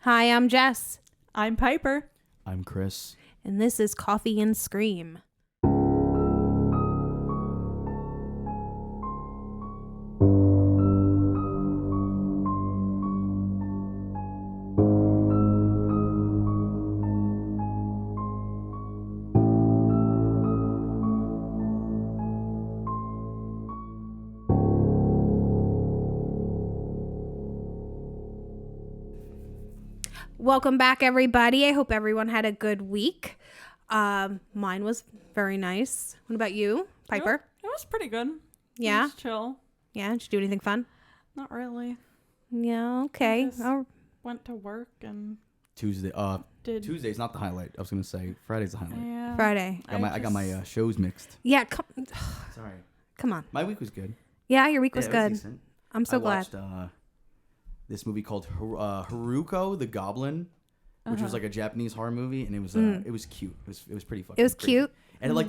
Hi, I'm Jess, I'm Piper. I'm Chris. and this is Coffee and Scream. Welcome back, everybody. I hope everyone had a good week. Mine was very nice. What about you, Piper? It was pretty good. Yeah? It was chill. Yeah, did you do anything fun? Not really. Yeah, okay. Just- Oh, Went to work and Tuesday. did. Tuesday's not the highlight. I was gonna say Friday's the highlight. Yeah. Friday. I got my shows mixed. Yeah, Sorry. come on. My week was good. Yeah, your week was Yeah, it good. decent. I'm so I glad. watched this movie called Haruko the Goblin, which was like a Japanese horror movie, and it was cute. It was pretty fucking. It was crazy. cute. And it had, like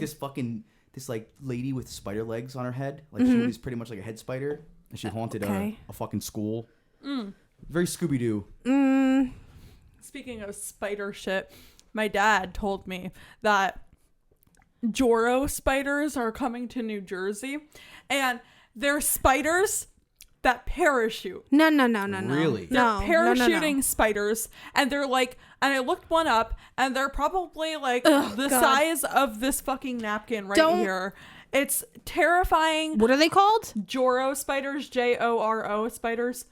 this like lady with spider legs on her head. Like she was pretty much like a head spider, and she haunted okay. a fucking school. Very Scooby Doo. Speaking of spider shit, my dad told me that Joro spiders are coming to New Jersey, and they're spiders that parachute. No. Really? They're No. parachuting spiders, and they're like, and I looked one up, and they're probably like the God. size of this fucking napkin right Don't- here. It's terrifying. What are they called? Joro spiders, Joro spiders.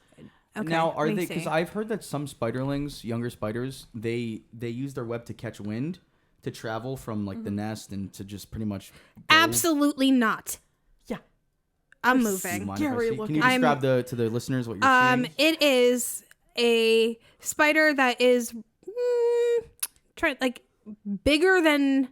Okay, Now, are let me they? see. Because I've heard that some spiderlings, younger spiders, they use their web to catch wind, to travel from like the nest and to just pretty much. Go. Absolutely not. Yeah. I'm They're Do you moving. mind if I Scary see? Can looking. you describe to the listeners what you're seeing? It is a spider that is like bigger than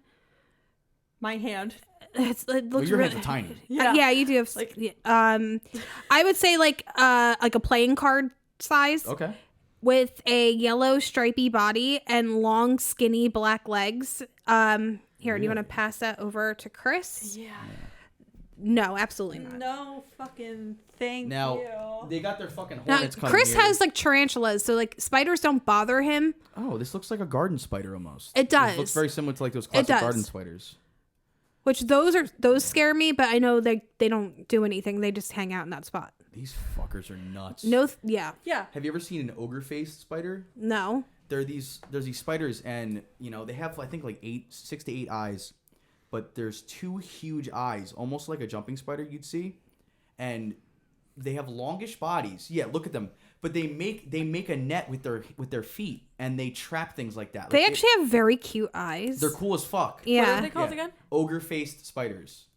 My hand. it looks Well, your really, hands are tiny. yeah, you do have Like- I would say like a playing card size Okay. with a yellow stripy body and long skinny black legs. Here, do you want to pass that over to Chris? Yeah. No, absolutely not. No fucking thank Now you. they got their fucking Now, hornets coming Chris here. has like tarantulas, so like spiders don't bother him. Oh, this looks like a garden spider almost. It does. It looks very similar to like those classic does. garden spiders. Which those scare me, but I know they don't do anything. They just hang out in that spot. These fuckers are nuts. No, yeah, Yeah. Have you ever seen an ogre-faced spider? no. There's these spiders, and they have I think like 6 to 8 eyes, but there's 2 huge eyes, almost like a jumping spider you'd see, and they have longish bodies. Yeah, look at them. But they make a net with their feet, and they trap things like that. They Like, actually have very cute eyes. they're cool as fuck. Yeah. What are they called again? Ogre-faced spiders,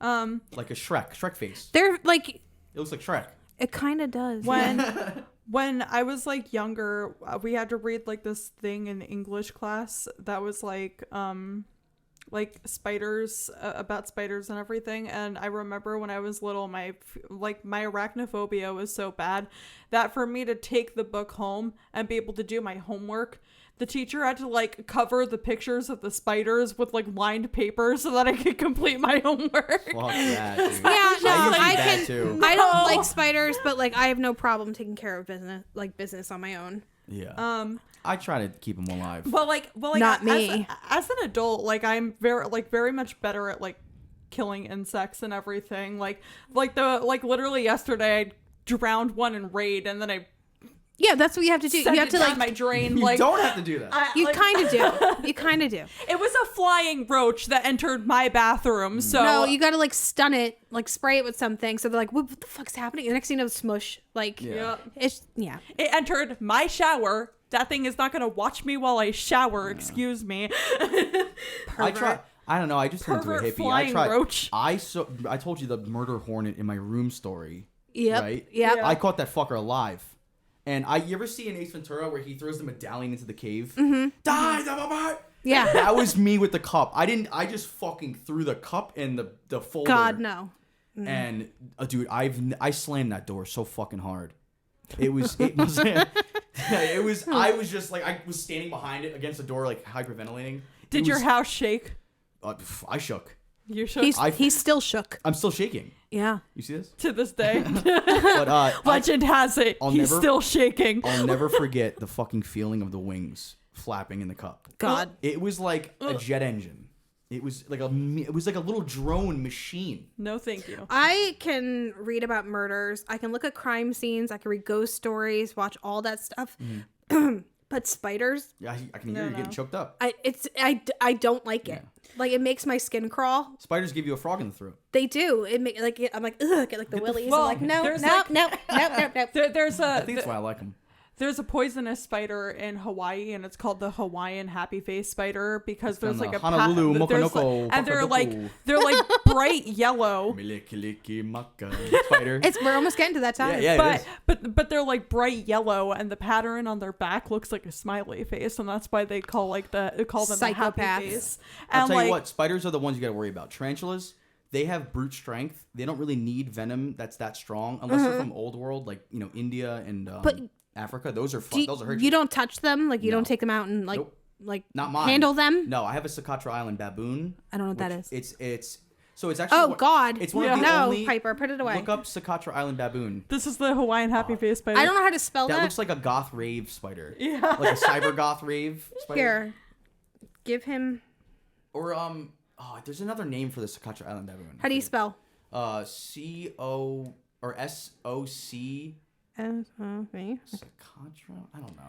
like a Shrek face. They're like It looks like Shrek. it kind of does. When I was like younger, we had to read like this thing in English class that was like spiders, about spiders and everything. And I remember when I was little, my arachnophobia was so bad that for me to take the book home and be able to do my homework, the teacher had to like cover the pictures of the spiders with like lined paper so that I could complete my homework. Fuck that, dude. Yeah, no, I used to I do that can. too. I don't No. like spiders, but like I have no problem taking care of business on my own. Yeah. I try to keep them alive. Well, Not as, me. As an adult, like I'm very much better at like killing insects and everything. Like literally yesterday, I drowned one in Raid, and then I Yeah, that's what you have to do. sent You have it to down like. my drain. You Like don't have to do that. You kind of do. You kind of do. it was a flying roach that entered my bathroom. So No, you got to like stun it, like spray it with something. So they're like, "What the fuck's happening?" The next thing you know, smush. Like, Yeah. it's yeah. it entered my shower. That thing is not gonna watch me while I shower. Excuse me. I try. I don't know. I just turned into a Pervert hippie. flying I tried. roach. I told you the murder hornet in my room story. Yep. Right. Yep. Yeah. I caught that fucker alive. And you ever see in Ace Ventura where he throws the medallion into the cave? Die, die. Yeah. That was me with the cup. I just fucking threw the cup in the folder. God no. And dude, I slammed that door so fucking hard. It was I was just like I was standing behind it against the door like hyperventilating. Did your house shake? I shook. You should. He's still shook. I'm still shaking. Yeah. You see this? To this day. But Legend has it. He's still shaking. I'll never forget the fucking feeling of the wings flapping in the cup. God. It was like a jet engine. It was like a little drone machine. No, thank you. I can read about murders. I can look at crime scenes. I can read ghost stories, watch all that stuff. But spiders, Yeah, I can hear you getting choked up. I don't like it. Like it makes my skin crawl. Spiders give you a frog in the throat. They do. It make like I'm like ugh, get like the willies. well, I'm like no. there's like- There's I think that's why I like them. There's a poisonous spider in Hawaii, and it's called the Hawaiian happy face spider because there's like a Honolulu there's Mokonoko and they're Pokadoku. like bright yellow. Spider. We're almost getting to that time. Yeah, it is. But they're like bright yellow, and the pattern on their back looks like a smiley face, and that's why they call them the happy Psychopaths. face. I'll And tell like, you what, spiders are the ones you got to worry about. Tarantulas, they have brute strength. They don't really need venom that's that strong unless they're from old world, like India and But Africa. Those are fun. Those are hurt. You don't touch them. Like you No. don't take them out and like Nope. like Not mine. handle them. No, I have a Socotra Island baboon. I don't know what that which is. It's so it's actually. Oh God! It's one of the no, only. Piper, put it away. Look up Socotra Island baboon. this is the Hawaiian happy face spider. I don't know how to spell That that. looks like a goth rave spider. Yeah. Like a cyber goth rave spider. Here, give him. Or there's another name for the Socotra Island baboon. How do you spell? CO or SOC. S-O-V. Socotra? I don't know.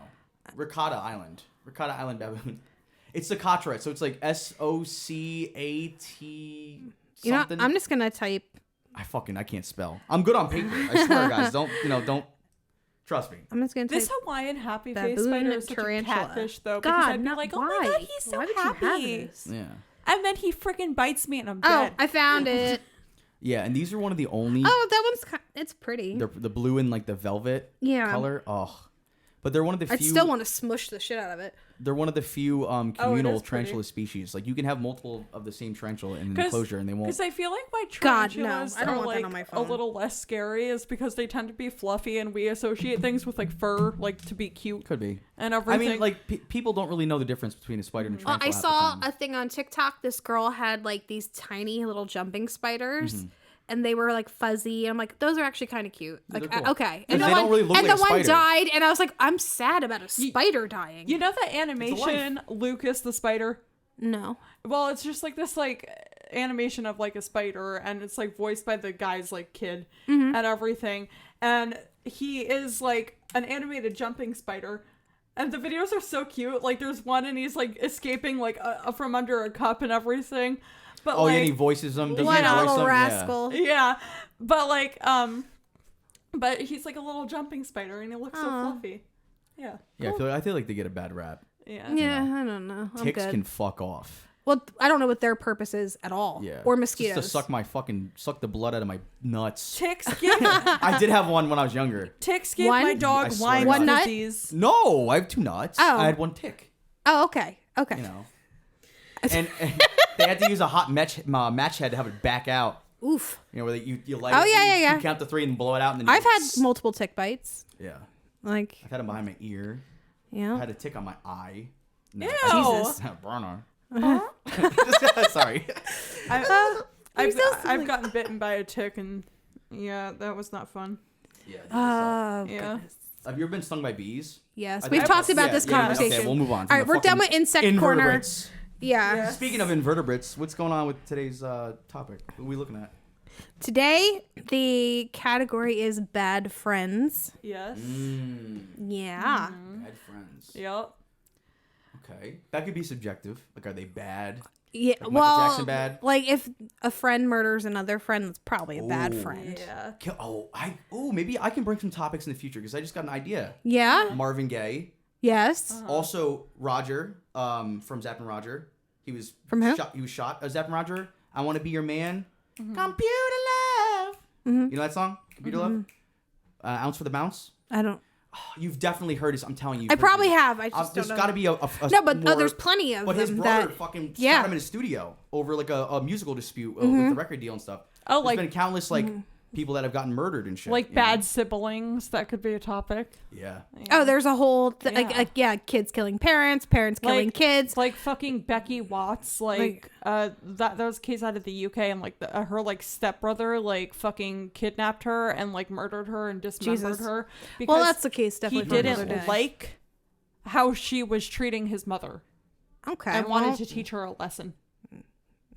Ricotta Island baboon. It's Socotra, so it's like SOCAT. You know, Something. I'm just gonna type. I can't spell. I'm good on paper. I swear, guys. Don't trust me. I'm just gonna type. This Hawaiian happy face Baboon spider is such tarantula. a catfish, though. Because God, I'd be not like, oh why? my God, he's so Why would you have happy. this? Yeah. And then he freaking bites me, and I'm Oh, dead. I found it. Yeah, and these are one of the only. Oh, that one's. It's pretty. The blue and like the velvet Yeah. color. Oh, but they're one of the I'd few. still want to smush the shit out of it. They're one of the few communal is pretty. tarantula species. Like you can have multiple of the same tarantula in an enclosure, and they won't. Because I feel like why God, no. tarantulas I don't are want that like on my a phone. little less scary is because they tend to be fluffy, and we associate things with like fur, like to be cute Could be. and I everything. mean, like people don't really know the difference between a spider and a tarantula. I half the saw time. a thing on TikTok. This girl had like these tiny little jumping spiders. Mm-hmm. And they were like fuzzy, and I'm like, those are actually kind of cute. Yeah, Like, they're cool. okay, 'Cause and the they don't really look and like the a one spider. died, and I was like, I'm sad about a spider dying. you know the animation Lucas the spider? No, Well, it's just like this like animation of like a spider, and it's like voiced by the guy's like kid Mm-hmm. and everything, and he is like an animated jumping spider. And the videos are so cute. Like there's one, and he's like escaping like from under a cup and everything. But Oh, like, yeah, and he voices them. Doesn't what he a voice little them? rascal. yeah, but like but he's like a little jumping spider, and he looks so Aw. fluffy. Yeah. Yeah, I feel like they get a bad rap. Yeah. Yeah, I don't know. I'm Ticks good. can fuck off. Well, I don't know what their purpose is at all. Yeah. Or Just mosquitoes. to suck the blood out of my nuts. Ticks give I did have one when I was younger. ticks give One? my I dog swear Lyme to One nut? disease. No, I have 2 nuts. Oh. I had 1 tick. Oh, okay. Okay. You know. And they had to use a hot match head to have it back out. Oof. You know, where you light Oh, it, yeah, yeah. You count to 3 and blow it out. And then you I've go, had multiple tick bites. Yeah. Like, I've had them behind my ear. I yeah. had a tick on my eye. No. Ew. Jesus. Burner. Uh-huh. Sorry. I've gotten bitten by a tick, and yeah, that was not fun. Yeah. Oh, Yeah. goodness. Have you ever been stung by bees? Yes. I We've think- talked about yeah, this yeah, conversation. Okay, we'll move on. All right, we're done with insect corner. invertebrates. Yeah. Yeah. Speaking of invertebrates, what's going on with today's topic? What are we looking at? Today, the category is bad friends. Yes. Yeah. Bad friends. Yep. Okay. That could be subjective. Like, are they bad? Yeah. Michael Well, Jackson bad? like if a friend murders another friend, that's probably a bad Ooh. friend. Yeah. Maybe I can bring some topics in the future because I just got an idea. Yeah. Marvin Gaye. Yes. Also, Roger from Zapp and Roger. He was From who? Shot, he was shot. Zapp and Roger. I want to be your man. Mm-hmm. Computer love. You know that song? Computer love. Ounce for the bounce. I don't. You've definitely heard this. I'm telling you. I probably have. I just There's don't got to know. be a No, but more, there's plenty of But his them brother that. fucking Yeah. shot him in his studio over like a musical dispute with the record deal and stuff. Oh, There's like- been countless like people that have gotten murdered and shit. Like you bad siblings, that could be a topic. know? Yeah. Oh, there's a whole Yeah. kids killing parents, parents killing kids. Like fucking Becky Watts, that was a case out of the UK, and like her like stepbrother like fucking kidnapped her and like murdered her and dismembered Jesus. her. Well, that's the case he definitely. from the other didn't day. like how she was treating his mother Okay. and wanted to teach her a lesson.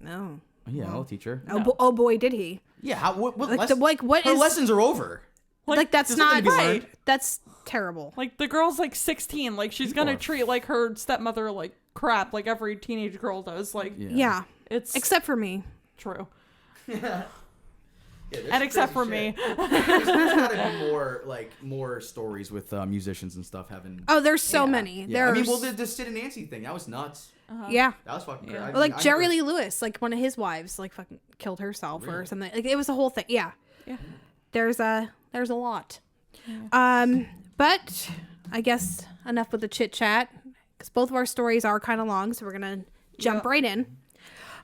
No. Yeah, I'll teach her. Oh, No. oh boy, did he? Yeah, how, what Like, lesson? what Her is lessons are over. like that's there's not nothing to be learned. That's terrible. Like the girl's like 16, like she's gonna are- treat like her stepmother like crap, like every teenage girl does. Like Yeah. it's Except for me. true. Yeah, And except for me. There's gotta be more stories with musicians and stuff having. Oh, there's so Yeah. many. Yeah, There's I mean, well, the Sid and Nancy thing, that was nuts. yeah. That was fucking Yeah. crazy. Or like Jerry Lee Lewis, like one of his wives, like fucking killed herself or something. Like it was a whole thing. Yeah. Yeah. There's a lot. But I guess enough with the chit chat because both of our stories are kind of long, so we're gonna jump right in.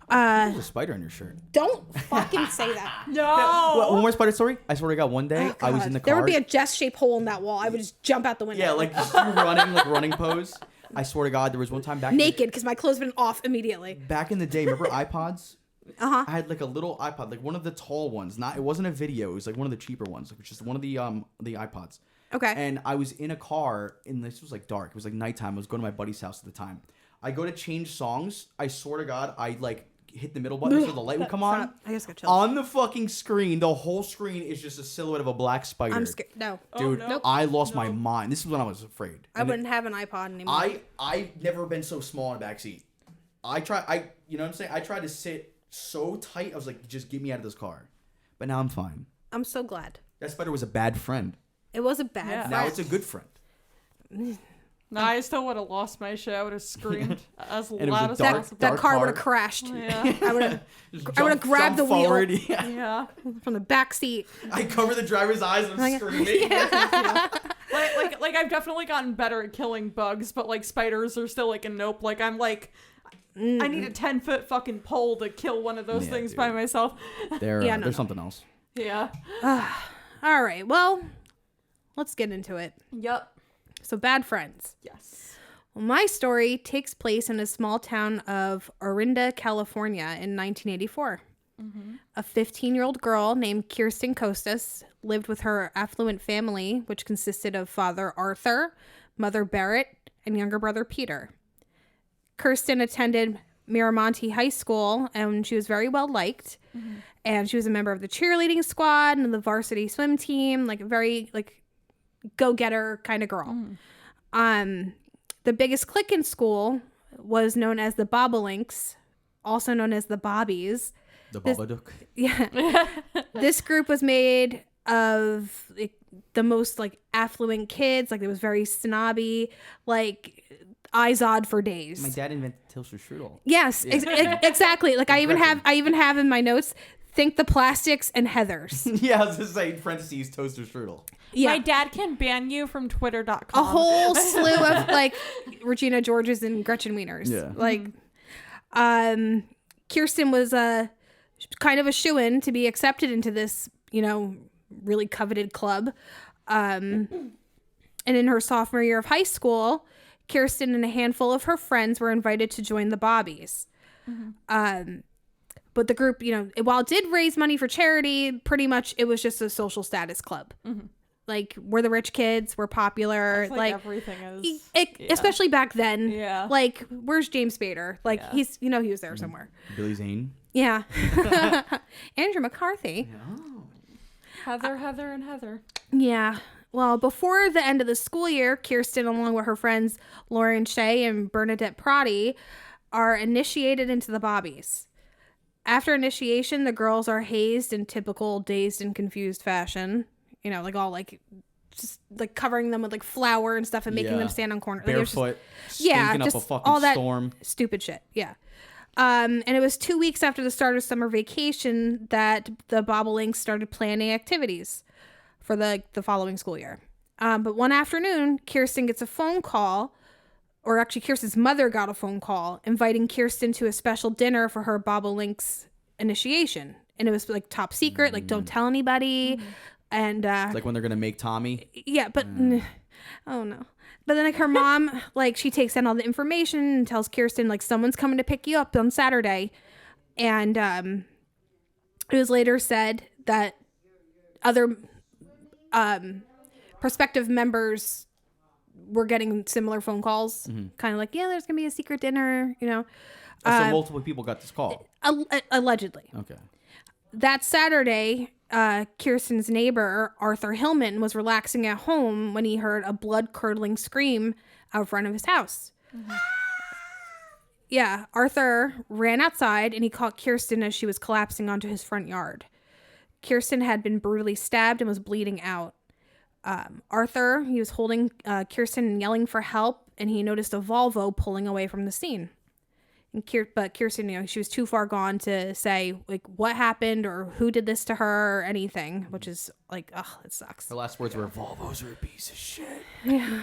There's a spider on your shirt. Don't fucking say that. No. One more spider story. I swear to God, one day Oh, I was God. in the car. There would be a Jess-shaped hole in that wall. I would just jump out the window. Yeah, like just running pose. I swear to God, there was one time naked because my clothes been off immediately. back in the day. Remember iPods? Uh-huh. I had like a little iPod, like one of the tall ones. It wasn't a video. It was like one of the cheaper ones, which is one of the iPods. Okay. And I was in a car, and this was like dark. It was like nighttime. I was going to my buddy's house at the time. I go to change songs. I swear to God, I like hit the middle button so the light would come on. Stop. I just got chills. On the fucking screen, the whole screen is just a silhouette of a black spider. I'm scared. No. Dude, no. I lost my mind. This is when I was afraid. I wouldn't have an iPod anymore. I've never been so small in a backseat. You know what I'm saying? I tried to sit so tight. I was like, just get me out of this car. But now I'm fine. I'm so glad. That spider was a bad friend. It was a bad Yeah. friend. Now it's a good friend. No, I still would have lost my shit. I would have screamed as it was loud a as dark- possible. that dark car car. would have crashed. Yeah. I would have Just I would've grabbed the wheel. forward. Yeah. Yeah. from the back seat. I cover the driver's eyes and I'm screaming. Like I've definitely gotten better at killing bugs, but like spiders are still like a nope. Like I'm like I need a 10-foot fucking pole to kill one of those Yeah, thing dude. by myself. Yeah, no, There's something else. Yeah. All right. Well, let's get into it. Yep. So, bad friends. Yes. Well, my story takes place in a small town of Orinda, California in 1984. A 15-year-old girl named Kirsten Costas lived with her affluent family, which consisted of father Arthur, mother Barrett, and younger brother Peter. Kirsten attended Miramonte High School, and she was very well liked. And she was a member of the cheerleading squad and the varsity swim team, like a very go-getter kind of girl. The biggest clique in school was known as the Bobolinks, also known as the Bobbies. The Babadook. Yeah. This group was made of the most affluent kids. It was very snobby, Izod for days. My dad invented toaster strudel. Yes, exactly. I even have in my notes, think the Plastics and Heathers. Yeah, I was just saying, parentheses, toaster strudel. Yeah. My dad can ban you from twitter.com. A whole slew of Regina Georges and Gretchen Wieners. Yeah. Kirsten was kind of a shoo-in to be accepted into this, really coveted club. And in her sophomore year of high school, Kirsten and a handful of her friends were invited to join the Bobbies. But the group, while it did raise money for charity, pretty much it was just a social status club. We're the rich kids, we're popular. Everything is. Especially back then. Yeah. Where's James Spader? He's, he was there somewhere. Billy Zane. Yeah. Andrew McCarthy. Heather, and Heather. Yeah. Well, before the end of the school year, Kirsten, along with her friends Lauren Shea and Bernadette Prati, are initiated into the Bobbies. After initiation, the girls are hazed in typical dazed and confused fashion. Just covering them with flour and stuff and making them stand on corners. Barefoot. Yeah, Stinking just up a fucking all that storm. stupid shit. Yeah. And it was 2 weeks after the start of summer vacation that the Bobolinks started planning activities for the following school year. But one afternoon, Kirsten gets a phone call, or actually Kirsten's mother got a phone call inviting Kirsten to a special dinner for her Bobolinks initiation. and it was like top secret, like don't tell anybody. And It's like when they're gonna make Tommy. yeah, but oh no. But then like her mom, like she takes in all the information and tells Kirsten like someone's coming to pick you up on Saturday. And it was later said that other prospective members were getting similar phone calls, kind of like, yeah, there's gonna be a secret dinner, you know. So multiple people got this call. Allegedly. Okay. That Saturday, Kirsten's neighbor, Arthur Hillman, was relaxing at home when he heard a blood-curdling scream out front of his house. Yeah, Arthur ran outside and he caught Kirsten as she was collapsing onto his front yard. Kirsten had been brutally stabbed and was bleeding out. Arthur, he was holding Kirsten and yelling for help, and he noticed a Volvo pulling away from the scene. But Kirsten, you know, she was too far gone to say like what happened or who did this to her or anything, which is like, oh, it sucks. Her last words were, "Volvos are a piece of shit." Yeah.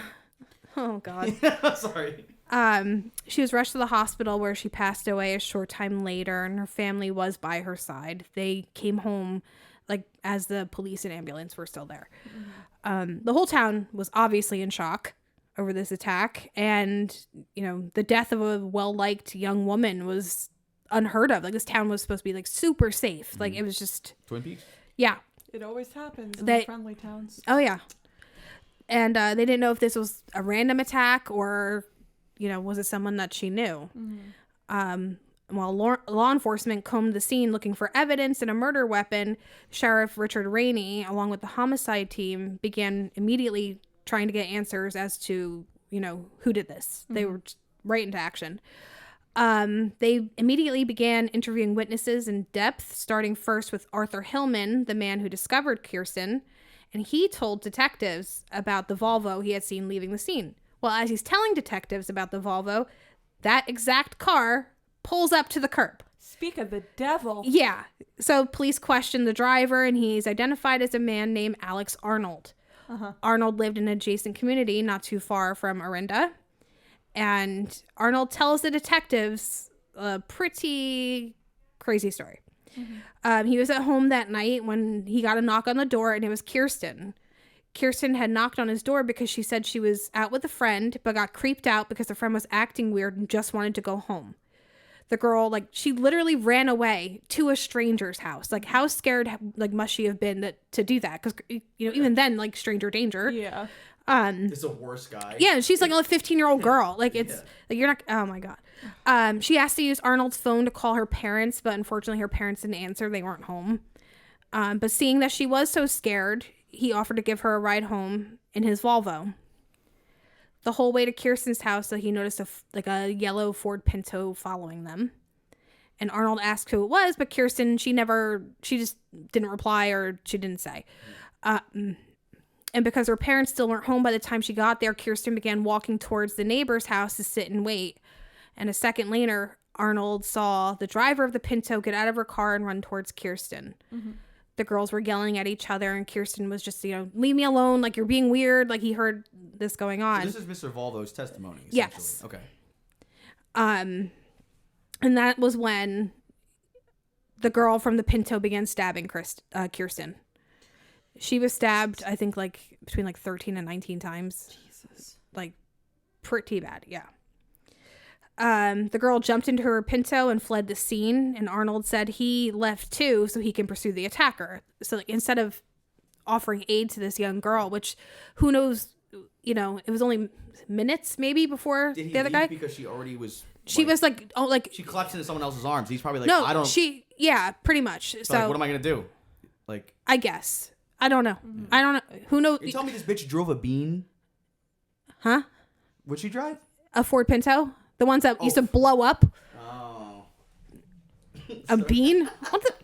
Oh God. Sorry. She was rushed to the hospital where she passed away a short time later, and her family was by her side. They came home like as the police and ambulance were still there. The whole town was obviously in shock over this attack, and you know, the death of a well-liked young woman was unheard of. Like this town was supposed to be like super safe. Like it was just Twin Peaks. yeah. It always happens in They- the friendly towns. Oh yeah. And they didn't know if this was a random attack or, you know, was it someone that she knew. While law enforcement combed the scene looking for evidence and a murder weapon, Sheriff Richard Rainey, along with the homicide team, began immediately trying to get answers as to, you know, who did this. They were just right into action. They immediately began interviewing witnesses in depth, starting first with Arthur Hillman, the man who discovered Kirsten, and he told detectives about the Volvo he had seen leaving the scene. Well, as he's telling detectives about the Volvo, that exact car pulls up to the curb. Speak of the devil. Yeah. So police questioned the driver, and he's identified as a man named Alex Arnold. Arnold lived in an adjacent community not too far from Orinda. And Arnold tells the detectives a pretty crazy story. He was at home that night when he got a knock on the door, and it was Kirsten. Kirsten had knocked on his door because she said she was out with a friend, but got creeped out because the friend was acting weird and just wanted to go home. The girl, like, she literally ran away to a stranger's house. Like, how scared, like, must she have been to do that? Because, you know, even then, like, stranger danger. Yeah. It's a worse guy. Yeah, she's like a 15-year-old girl. Like, it's like, you're not, oh my God. She asked to use Arnold's phone to call her parents, but unfortunately her parents didn't answer. They weren't home. But seeing that she was so scared, he offered to give her a ride home in his Volvo. The whole way to Kirsten's house, so he noticed a yellow Ford Pinto following them. And Arnold asked who it was, but Kirsten, she just didn't reply, or she didn't say. And because her parents still weren't home by the time she got there, Kirsten began walking towards the neighbor's house to sit and wait. And a second later, Arnold saw the driver of the Pinto get out of her car and run towards Kirsten. The girls were yelling at each other, and Kirsten was just, you know, leave me alone. Like, you're being weird. Like, he heard this going on. So this is Mr. Volvo's testimony, essentially. Yes. Okay. And that was when the girl from the Pinto began stabbing Kirsten. She was stabbed, I think, like, between, like, 13 and 19 times. Jesus. Like, pretty bad, yeah. The girl jumped into her Pinto and fled the scene, and Arnold said he left too so he can pursue the attacker. So, like, instead of offering aid to this young girl, which, who knows, you know, it was only minutes maybe before Did he the other leave guy. because she already was? She was like, oh, like, She collapsed into someone else's arms. He's probably like, no, I don't. yeah, pretty much. So, like, what am I gonna do? Like, I guess. I don't know. I don't know. Who knows? you tell me this bitch drove a Bean? Huh? What'd she drive? A Ford Pinto? The ones that used to blow up? Oh. A bean? What the?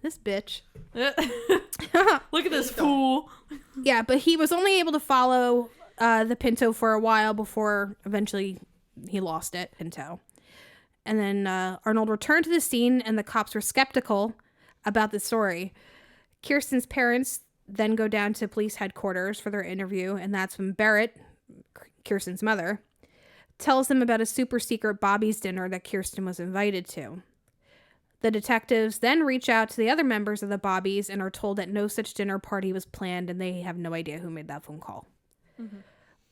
This bitch. Look at this fool. Yeah, but he was only able to follow the Pinto for a while before eventually he lost it in tow. And then Arnold returned to the scene, and the cops were skeptical about the story. Kirsten's parents then go down to police headquarters for their interview, and that's when Barrett, Kirsten's mother, tells them about a super secret Bobby's dinner that Kirsten was invited to. The detectives then reach out to the other members of the Bobbies and are told that no such dinner party was planned, and they have no idea who made that phone call.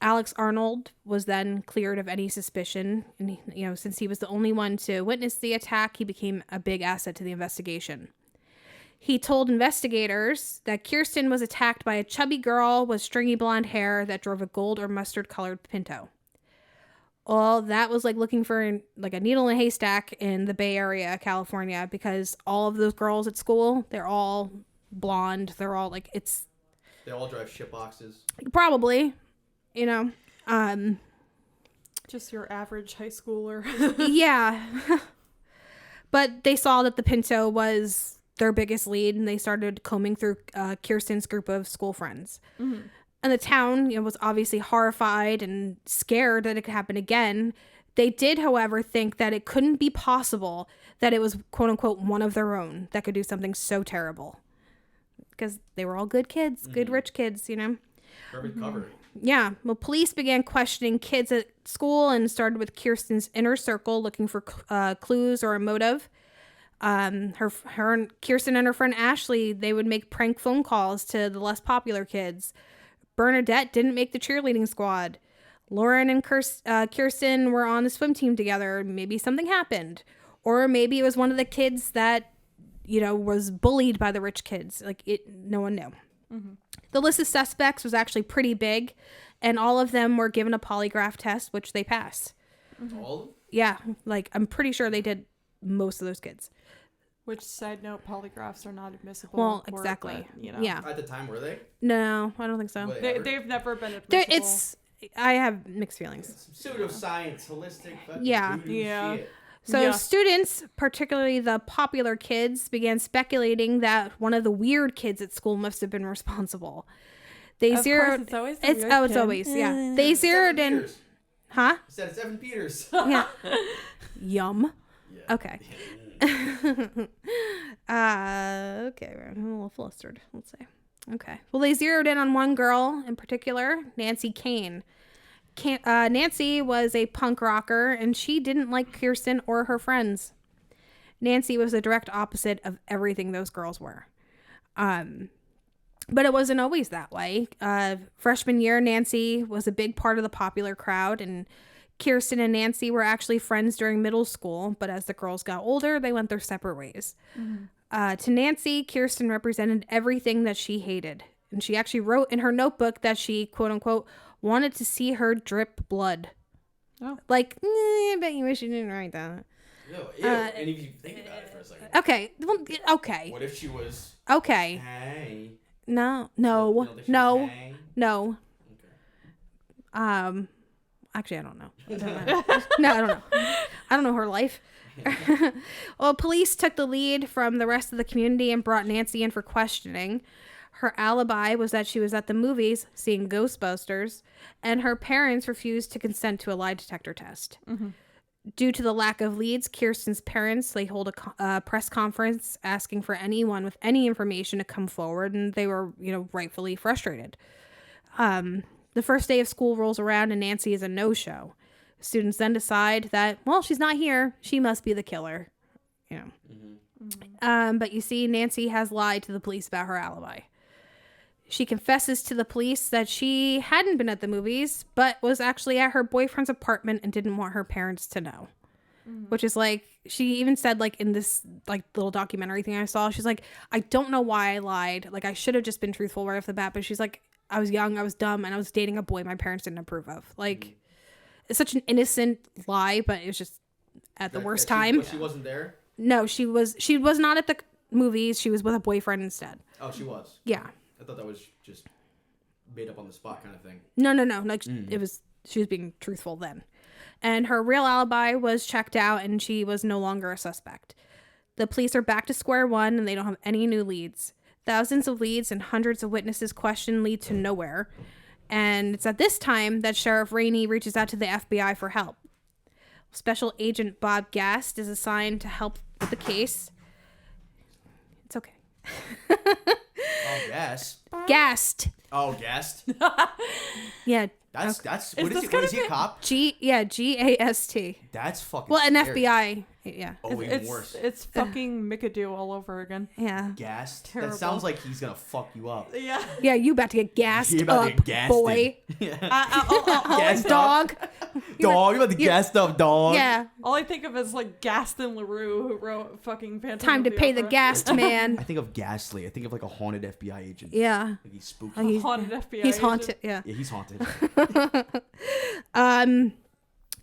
Alex Arnold was then cleared of any suspicion, and since he was the only one to witness the attack, he became a big asset to the investigation. He told investigators that Kirsten was attacked by a chubby girl with stringy blonde hair that drove a gold or mustard colored Pinto. Well, that was like looking for like a needle in a haystack in the Bay Area, California, because all of those girls at school, they're all blonde. They're all like, They all drive shit boxes. Probably, Just your average high schooler. yeah. But they saw that the Pinto was their biggest lead, and they started combing through Kirsten's group of school friends. Mm-hmm. And the town, was obviously horrified and scared that it could happen again. They did, however, think that it couldn't be possible that it was, quote unquote, one of their own that could do something so terrible. Because they were all good kids, good rich kids, Perfect cover. Yeah. Well, police began questioning kids at school and started with Kirsten's inner circle, looking for clues or a motive. Her and Kirsten and her friend Ashley, they would make prank phone calls to the less popular kids. Bernadette didn't make the cheerleading squad. Lauren and Kirsten were on the swim team together. Maybe something happened. Or maybe it was one of the kids that, was bullied by the rich kids. No one knew. Mm-hmm. The list of suspects was actually pretty big, and all of them were given a polygraph test, which they passed. Mm-hmm. All of them? Yeah, I'm pretty sure they did most of those kids. Which, side note, polygraphs are not admissible. Well, exactly. But, Yeah. At the time, were they? No, I don't think so. They've never been admissible. I have mixed feelings. It's pseudoscience, holistic, fucking shit. So students, particularly the popular kids, began speculating that one of the weird kids at school must have been responsible. They of zeroed. Course, it's always the it's weird it's kid. always yeah. They zeroed in. Huh? I said it's Evan Peters. Yeah. Yum. Yeah. Okay. Okay, I'm a little flustered. Let's say. Okay. Well, they zeroed in on one girl in particular, Nancy Kane. Nancy was a punk rocker, and she didn't like Kirsten or her friends. Nancy was the direct opposite of everything those girls were. But it wasn't always that way. Freshman year, Nancy was a big part of the popular crowd, and Kirsten and Nancy were actually friends during middle school, but as the girls got older, they went their separate ways. Mm-hmm. To Nancy, Kirsten represented everything that she hated. And she actually wrote in her notebook that she, quote unquote, wanted to see her drip blood. Oh. I bet you wish you didn't write that. Ew. And if you think about it for a second. Okay. Well, okay. What if she was... Okay. Hey. No. Hey? No. Okay. Actually, I don't know. No, I don't know. I don't know her life. Well, police took the lead from the rest of the community and brought Nancy in for questioning. Her alibi was that she was at the movies seeing Ghostbusters, and her parents refused to consent to a lie detector test. Mm-hmm. Due to the lack of leads, Kirsten's parents, they hold a press conference asking for anyone with any information to come forward, and they were, rightfully frustrated. The first day of school rolls around and Nancy is a no-show. Students then decide that, well, she's not here. She must be the killer. Mm-hmm. But you see, Nancy has lied to the police about her alibi. She confesses to the police that she hadn't been at the movies, but was actually at her boyfriend's apartment and didn't want her parents to know. Mm-hmm. Which is she even said in this little documentary thing I saw, she's like, I don't know why I lied. I should have just been truthful right off the bat, but she's like, I was young, I was dumb, and I was dating a boy my parents didn't approve of. It's such an innocent lie, but it was just at the worst time. She wasn't there? No, she was not at the movies. She was with a boyfriend instead. Oh, she was? Yeah. I thought that was just made up on the spot kind of thing. No. It was, she was being truthful then. And her real alibi was checked out, and she was no longer a suspect. The police are back to square one, and they don't have any new leads. Thousands of leads and hundreds of witnesses questioned lead to nowhere. And it's at this time that Sheriff Rainey reaches out to the FBI for help. Special Agent Bob Gast is assigned to help with the case. It's okay. Oh, Gast. Gast. Oh, Gast. Yeah. That's what is he? What is he, a cop? Gast. That's fucking Well, an scary. FBI. Yeah. Oh, even worse. It's fucking Mikadu all over again. Yeah. Gassed? Terrible. That sounds like he's gonna fuck you up. Yeah. Yeah, you about to get gassed You about to up, get gassed, boy. Gassed up. Dog. Dog, you about to gassed up, dog. Yeah. All I think of is like Gaston LaRue, who wrote fucking Phantom Time of to pay the Opera. gassed man. I think of Ghastly. I think of like a haunted FBI agent. Yeah. Like he's spooky. Oh, he's, Haunted FBI. he's agent. haunted. Yeah. Yeah, he's haunted.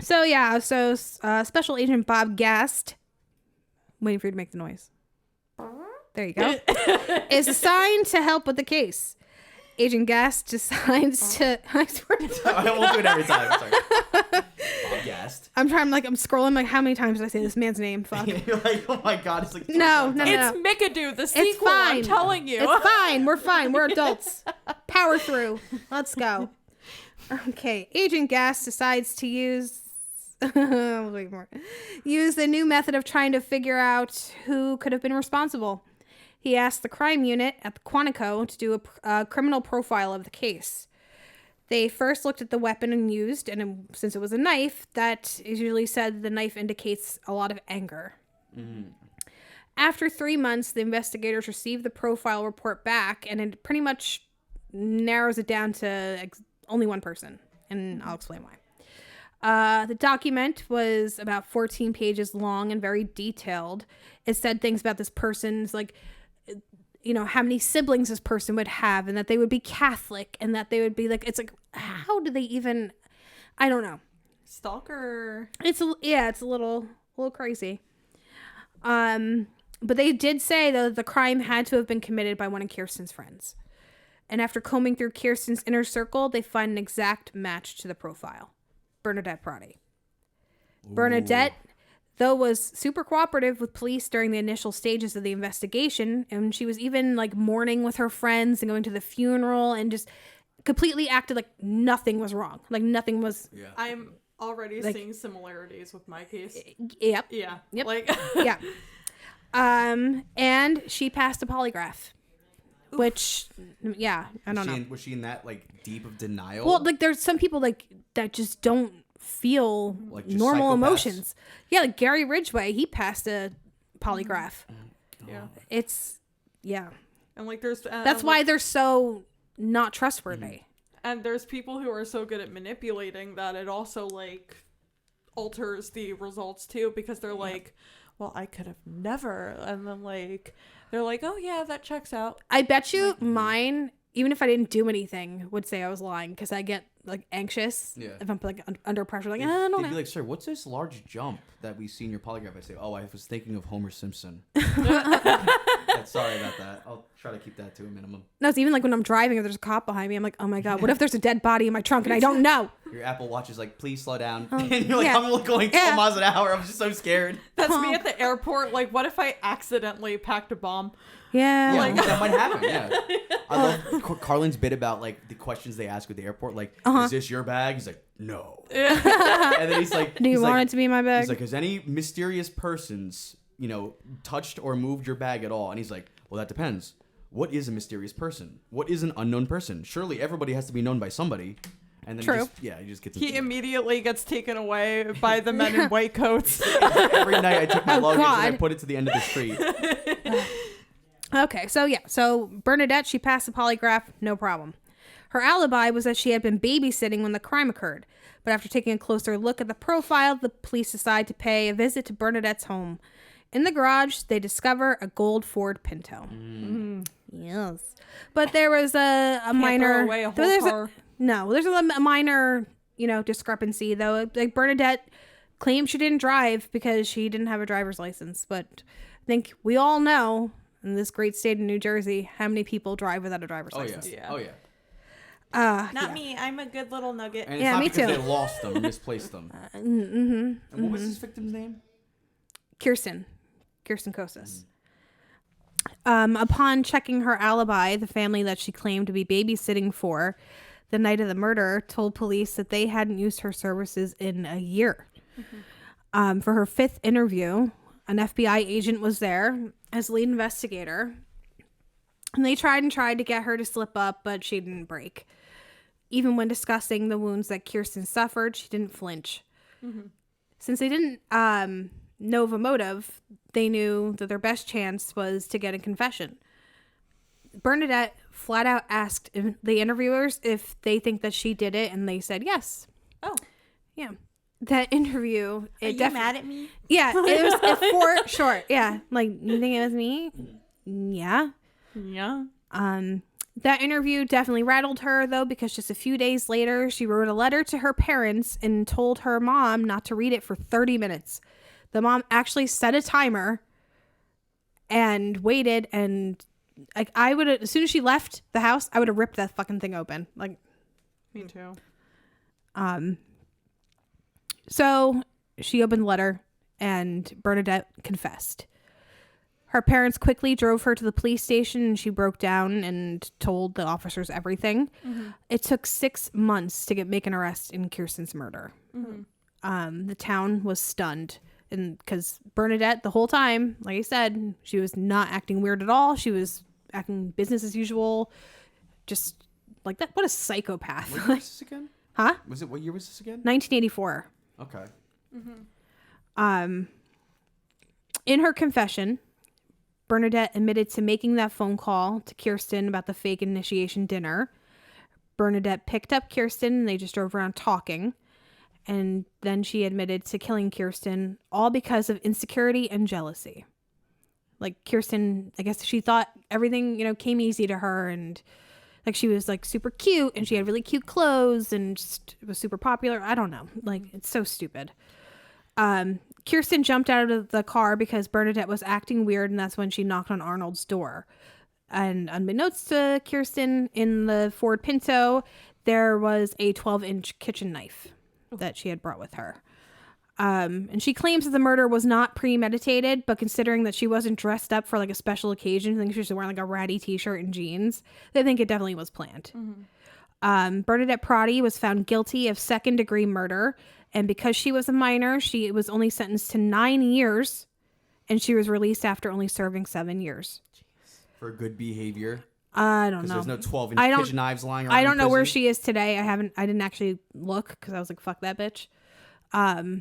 So Special Agent Bob Gast, waiting for you to make the noise. There you go. Is assigned to help with the case. Agent Gast decides to. I swear to I won't do it every time. Sorry. Bob Gast. I'm scrolling like how many times did I say this man's name? Fuck. You're like, oh my god, it's like No. It's Mikadu, the sequel. It's fine. I'm telling you. It's fine. We're fine. We're adults. Power through. Let's go. Okay. Agent Gas decides to use use the new method of trying to figure out who could have been responsible. He asked the crime unit at the Quantico to do a criminal profile of the case. They first looked at the weapon used, and since it was a knife, that is usually said the knife indicates a lot of anger. After 3 months, the investigators received the profile report back, and it pretty much narrows it down to only one person, and I'll explain why. The document was about 14 pages long and very detailed. It said things about this person's, like, you know, how many siblings this person would have, and that they would be Catholic, and that they would be like, it's like, how do they even, I don't know. Stalker. It's a little crazy. But they did say that the crime had to have been committed by one of Kirsten's friends. And after combing through Kirsten's inner circle, they find an exact match to the profile. Bernadette Prati. Bernadette, though, was super cooperative with police during the initial stages of the investigation, and she was even like mourning with her friends and going to the funeral and just completely acted like nothing was wrong. Like nothing was. Yeah. I'm already Like- seeing similarities with my case. Yep. Yeah. Yep. Like, Yeah. And she passed a polygraph, which, yeah, I don't know. Was she in that like deep of denial? Well, like there's some people like that just don't feel Like, just normal psychopaths? emotions. Yeah, like Gary Ridgway, he passed a polygraph. yeah. It's yeah. And like, there's That's why they're so not trustworthy. and there's people who are so good at manipulating that it also like alters the results too, because they're like, well, I could have never, and then like they're like, oh yeah, that checks out. I bet you mine, even if I didn't do anything, would say I was lying because I get like anxious Yeah. if I'm like under pressure. Like I don't They'd know. be like, sir, what's this large jump that we see in your polygraph? I say, oh, I was thinking of Homer Simpson. Sorry about that. I'll try to keep that to a minimum. No, it's even like when I'm driving or there's a cop behind me. I'm like, oh my god, what if there's a dead body in my trunk and I don't know? Your Apple Watch is like, please slow down. and you're like, yeah. I'm going 12 miles an hour. I'm just so scared. That's me at the airport. Like, what if I accidentally packed a bomb? Yeah. Yeah, that might happen. Yeah. I love Carlin's bit about like the questions they ask at the airport. Like, is this your bag? He's like, no. And then he's like, Do you want it to be my bag? He's like, has any mysterious persons, touched or moved your bag at all? And he's like, well, that depends. What is a mysterious person? What is an unknown person? Surely everybody has to be known by somebody. And then True. he just gets. He immediately gets taken away by the men in white coats. Every night I take my luggage and I God. put it to the end of the street. Okay, so Bernadette, she passed the polygraph, no problem. Her alibi was that she had been babysitting when the crime occurred. But after taking a closer look at the profile, the police decide to pay a visit to Bernadette's home. In the garage, they discover a gold Ford Pinto. Yes. But there was a minor... throw away a whole there's car. there's a minor, discrepancy, though. Like, Bernadette claimed she didn't drive because she didn't have a driver's license. But I think we all know, in this great state of New Jersey, how many people drive without a driver's Oh yeah. license. Yeah. Oh yeah. Not me. I'm a good little nugget. And it's Yeah, not me because too. they lost them or misplaced them. And what was this victim's name? Kirsten Kostas. Upon checking her alibi, the family that she claimed to be babysitting for the night of the murder told police that they hadn't used her services in a year. For her fifth interview, an FBI agent was there as lead investigator, and they tried to get her to slip up, but she didn't break. Even when discussing the wounds that Kirsten suffered, she didn't flinch. Since they didn't know of a motive, they knew that their best chance was to get a confession. Bernadette flat out asked the interviewers if they think that she did it, and they said yes. Oh. Yeah. That interview. Are you mad at me? Yeah, it was for sure. Yeah. Like, you think it was me? Yeah. Yeah. That interview definitely rattled her, though, because just a few days later, she wrote a letter to her parents and told her mom not to read it for 30 minutes. The mom actually set a timer and waited, and like I would, as soon as she left the house, I would have ripped that fucking thing open. Like, Me too. So she opened the letter, and Bernadette confessed. Her parents quickly drove her to the police station, and she broke down and told the officers everything. Mm-hmm. It took 6 months to make an arrest in Kirsten's murder. Mm-hmm. The town was stunned, and because Bernadette, the whole time, like I said, she was not acting weird at all. She was acting business as usual, just like that. What a psychopath! What year was this again? Huh? What year was this again? 1984. Okay. In her confession, Bernadette admitted to making that phone call to Kirsten about the fake initiation dinner. Bernadette picked up Kirsten and they just drove around talking. And then she admitted to killing Kirsten, all because of insecurity and jealousy. Like, Kirsten, I guess she thought everything, came easy to her, and like she was like super cute and she had really cute clothes and just was super popular. I don't know. Like, it's so stupid. Kirsten jumped out of the car because Bernadette was acting weird, and that's when she knocked on Arnold's door. And unbeknownst to Kirsten, in the Ford Pinto, there was a 12-inch kitchen knife that she had brought with her. And she claims that the murder was not premeditated, but considering that she wasn't dressed up for like a special occasion, I think she was wearing like a ratty t-shirt and jeans, they think it definitely was planned. Bernadette Proddy was found guilty of second-degree murder, and because she was a minor, she was only sentenced to 9 years, and she was released after only serving 7 years. For good behavior. I don't know. There's no 12-inch kitchen knives lying around. I don't know where prison. she is today. I didn't actually look because I was like, fuck that bitch.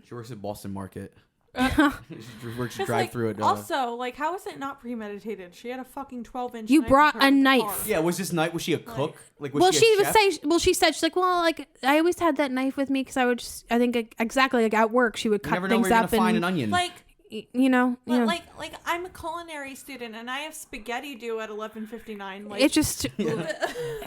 She works at Boston Market. She works to drive through it. Also, like, how is it not premeditated? She had a fucking 12-inch. You knife brought with her a in the knife. car. Yeah, was she a cook? Like, was Well, she a chef? she said, she's like, well, like, I always had that knife with me because I think exactly like at work she would You cut never know things where you're up gonna find an and onion. Like, Like I'm a culinary student and I have spaghetti due at 11:59. Like, it just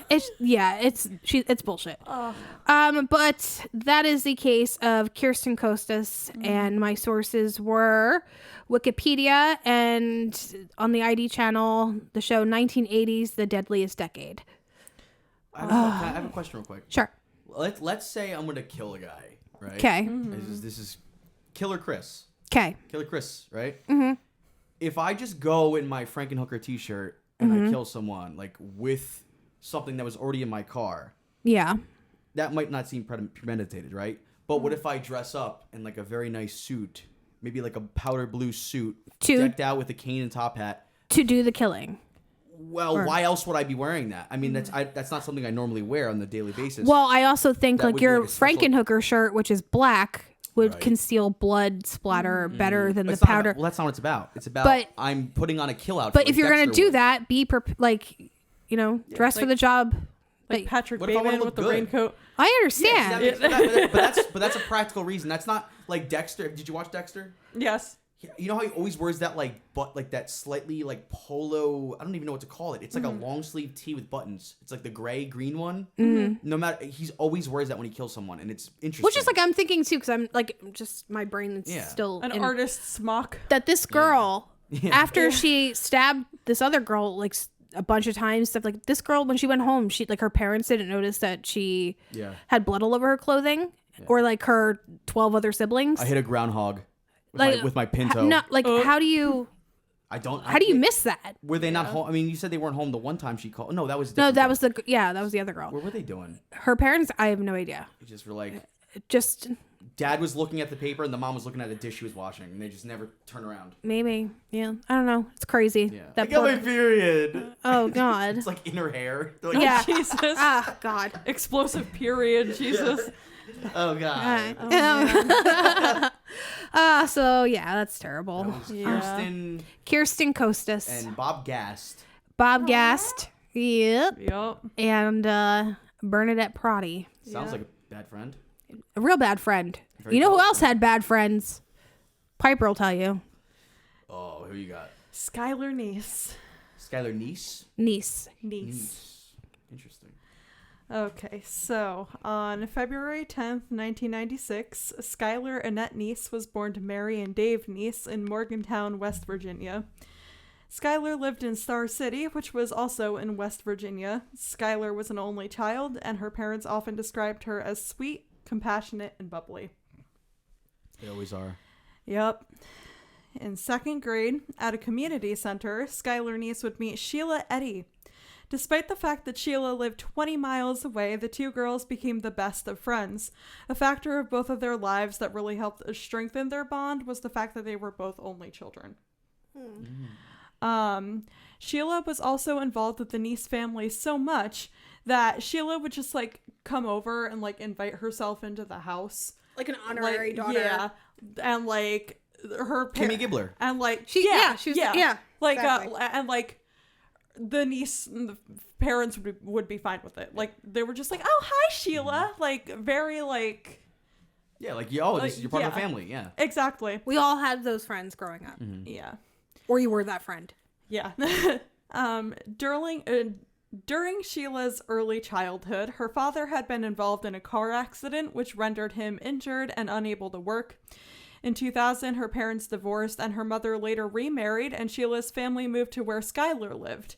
it's bullshit. But that is the case of Kirsten Costas, and my sources were Wikipedia and on the ID channel the show 1980s The Deadliest Decade. I have a question real quick. Sure. Let's say I'm gonna kill a guy, right? Okay. This is Killer Chris. Okay. Killer Chris, right? Mm-hmm. If I just go in my Frankenhooker t-shirt and I kill someone, like, with something that was already in my car, Yeah. that might not seem premeditated, right? But what if I dress up in, like, a very nice suit, maybe like a powder blue suit, decked out with a cane and top hat? To do the killing. Well, why else would I be wearing that? I mean, that's not something I normally wear on a daily basis. Well, I also think That like would be your like a special- Frankenhooker shirt, which is black, would Right. conceal blood splatter better than the It's not powder. well, that's not what it's about. It's about But- I'm putting on a kill outfit. But like if you're gonna Dexter do would. that, be dress for like- the job. like But- Patrick What if I wanna Bateman look with the good? raincoat. I Yeah, understand. but that's a practical reason. That's not like Dexter. Did you watch Dexter? Yes. You know how he always wears that like that slightly like polo. I don't even know what to call it. It's like a long sleeve tee with buttons. It's like the gray green one. Mm-hmm. No matter, he's always wears that when he kills someone, and it's interesting. Which is like I'm thinking too, because I'm like just my brain is Yeah. still An in- artist's smock. that this girl after Yeah. she stabbed this other girl like a bunch of times, stuff like this girl when she went home, she like her parents didn't notice that she had blood all over her clothing or like her 12 other siblings. I hit a groundhog like with my Pinto. How do you I don't. how do you miss that? Were they not home? I mean, you said they weren't home the one time she called. No, that was No, different. that was the other girl. What were they doing? Her parents, I have no idea. They just were like, Just Dad was looking at the paper and the mom was looking at the dish she was washing, and they just never turn around. maybe, yeah. I don't know. It's crazy. Yeah. That I got poor- my period. Oh God. It's like in her hair. They're like, Yeah. Jesus. Ah, God. Explosive period. Jesus. Oh god. So yeah, that's terrible. That was Yeah. Kirsten Kirsten Costas. and Bob Gast. Bob Gast. Yep. Yep. And Bernadette Prodi. Sounds Yeah. like a bad friend. A real bad friend. Very You know who close else friend. had bad friends? Piper will tell you. Oh, who you got? Skylar Niece. Skylar Niece. Niece. Niece. Interesting. Okay, so on February 10th, 1996, Skylar Annette Niece was born to Mary and Dave Niece in Morgantown, West Virginia. Skylar lived in Star City, which was also in West Virginia. Skylar was an only child, and her parents often described her as sweet, compassionate, and bubbly. They always are. Yep. In second grade, at a community center, Skylar Niece would meet Sheila Eddy. Despite the fact that Sheila lived 20 miles away, the two girls became the best of friends. A factor of both of their lives that really helped strengthen their bond was the fact that they were both only children. Sheila was also involved with the Niece family so much that Sheila would just like come over and like invite herself into the house. Like an Like, yeah, and like her Kimmy Gibbler. and like She was like exactly. and like the niece and the parents would be fine with it. Like they were just like, oh hi Sheila, like very like Yeah, like yo, this is you're part of the yeah. family. Yeah. exactly We all had those friends growing up. yeah. Or you were that friend. Yeah. During Sheila's early childhood, her father had been involved in a car accident, which rendered him injured and unable to work. In 2000, her parents divorced, and her mother later remarried, and Sheila's family moved to where Skylar lived.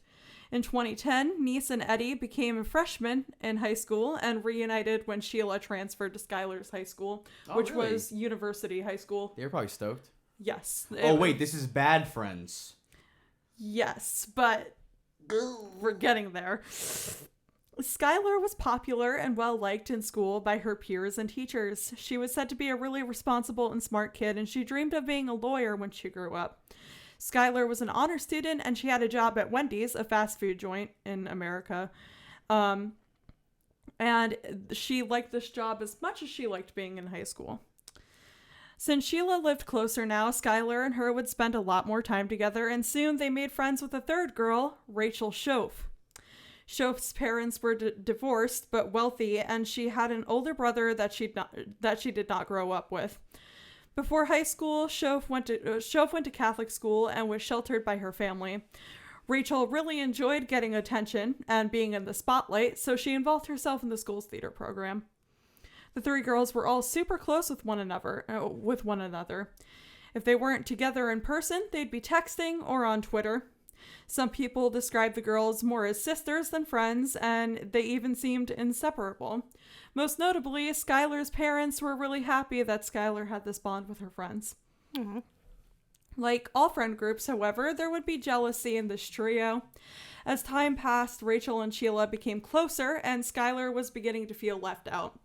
In 2010, Niece and Eddie became freshmen in high school and reunited when Sheila transferred to Skylar's high school, Oh, which really? was University High School. They were probably stoked. Yes. Oh wait, this is Bad Friends. Yes, but we're getting there. Skylar was popular and well-liked in school by her peers and teachers. She was said to be a really responsible and smart kid, and she dreamed of being a lawyer when she grew up. Skylar was an honor student, and she had a job at Wendy's, a fast food joint in America. And she liked this job as much as she liked being in high school. Since Sheila lived closer now, Skylar and her would spend a lot more time together, and soon they made friends with a third girl, Rachel Schoaf. Schoaf's parents were divorced but wealthy, and she had an older brother that she did not grow up with. Before high school, Schoaf went to Catholic school and was sheltered by her family. Rachel really enjoyed getting attention and being in the spotlight, so she involved herself in the school's theater program. The three girls were all super close with one another. If they weren't together in person, they'd be texting or on Twitter. Some people describe the girls more as sisters than friends, and they even seemed inseparable. Most notably, Skylar's parents were really happy that Skylar had this bond with her friends. Mm-hmm. Like all friend groups, however, there would be jealousy in this trio. As time passed, Rachel and Sheila became closer, and Skylar was beginning to feel left out.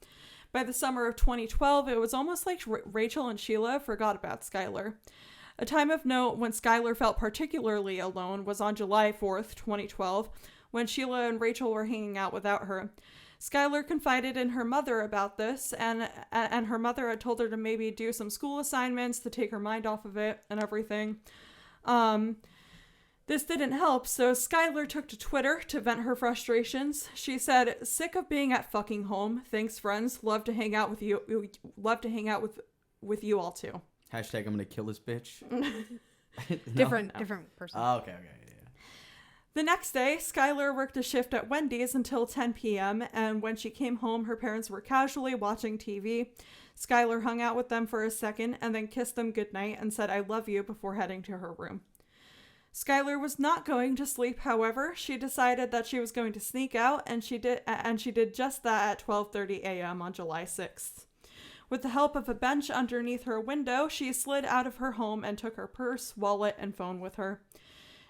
By the summer of 2012, it was almost like Rachel and Sheila forgot about Skylar. A time of note when Skylar felt particularly alone was on July 4th, 2012, when Sheila and Rachel were hanging out without her. Skylar confided in her mother about this, and her mother had told her to maybe do some school assignments to take her mind off of it and everything. This didn't help, so Skylar took to Twitter to vent her frustrations. She said, "Sick of being at fucking home. Thanks, friends. Love to hang out with you. Love to hang out with you all too." Hashtag I'm gonna kill this bitch. Different person. Oh, okay, yeah. The next day, Skylar worked a shift at Wendy's until 10 p.m., and when she came home, her parents were casually watching TV. Skylar hung out with them for a second and then kissed them goodnight and said, "I love you," before heading to her room. Skylar was not going to sleep, however. She decided that she was going to sneak out, and she did just that at 12:30 a.m. on July 6th. With the help of a bench underneath her window, she slid out of her home and took her purse, wallet, and phone with her.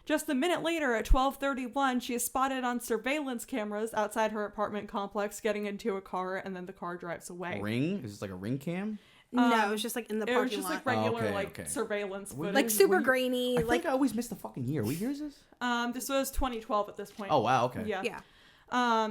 Just a minute later, at 12:31, she is spotted on surveillance cameras outside her apartment complex getting into a car, and then the car drives away. Ring? Is this like a ring cam? No, it was just like in the It was parking just lot. like regular okay. surveillance footage. Like super grainy. I Like think I always miss the fucking year. What year is this? This was 2012 at this point. Oh wow, okay. Yeah. yeah.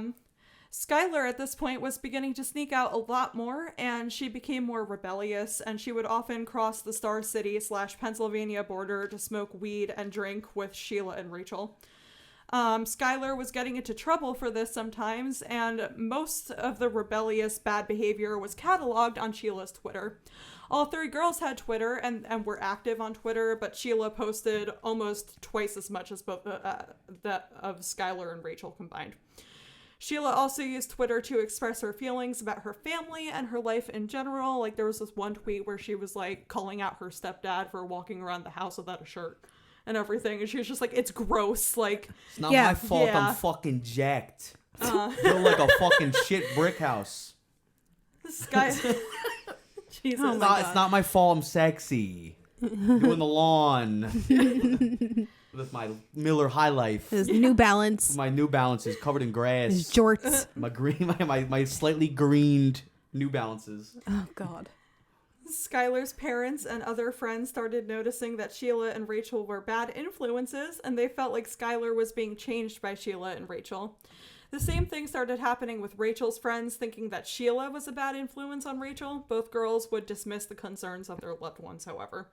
Skylar at this point was beginning to sneak out a lot more, and she became more rebellious, and she would often cross the Star City / Pennsylvania border to smoke weed and drink with Sheila and Rachel. Skylar was getting into trouble for this sometimes, and most of the rebellious bad behavior was cataloged on Sheila's Twitter. All three girls had Twitter and were active on Twitter, but Sheila posted almost twice as much as both that of Skylar and Rachel combined. Sheila also used Twitter to express her feelings about her family and her life in general. Like, there was this one tweet where she was, like, calling out her stepdad for walking around the house without a shirt and everything. And she was just like, it's gross. Like, it's not my fault. Yeah. I'm fucking jacked. Feel like a fucking shit brick house. This guy... Jesus. Oh it's not my fault. I'm sexy. Doing the lawn. With my Miller High Life. His New Balance. My New Balances covered in grass. His jorts. my slightly greened New Balances. Oh, God. Skylar's parents and other friends started noticing that Sheila and Rachel were bad influences, and they felt like Skylar was being changed by Sheila and Rachel. The same thing started happening with Rachel's friends, thinking that Sheila was a bad influence on Rachel. Both girls would dismiss the concerns of their loved ones, however.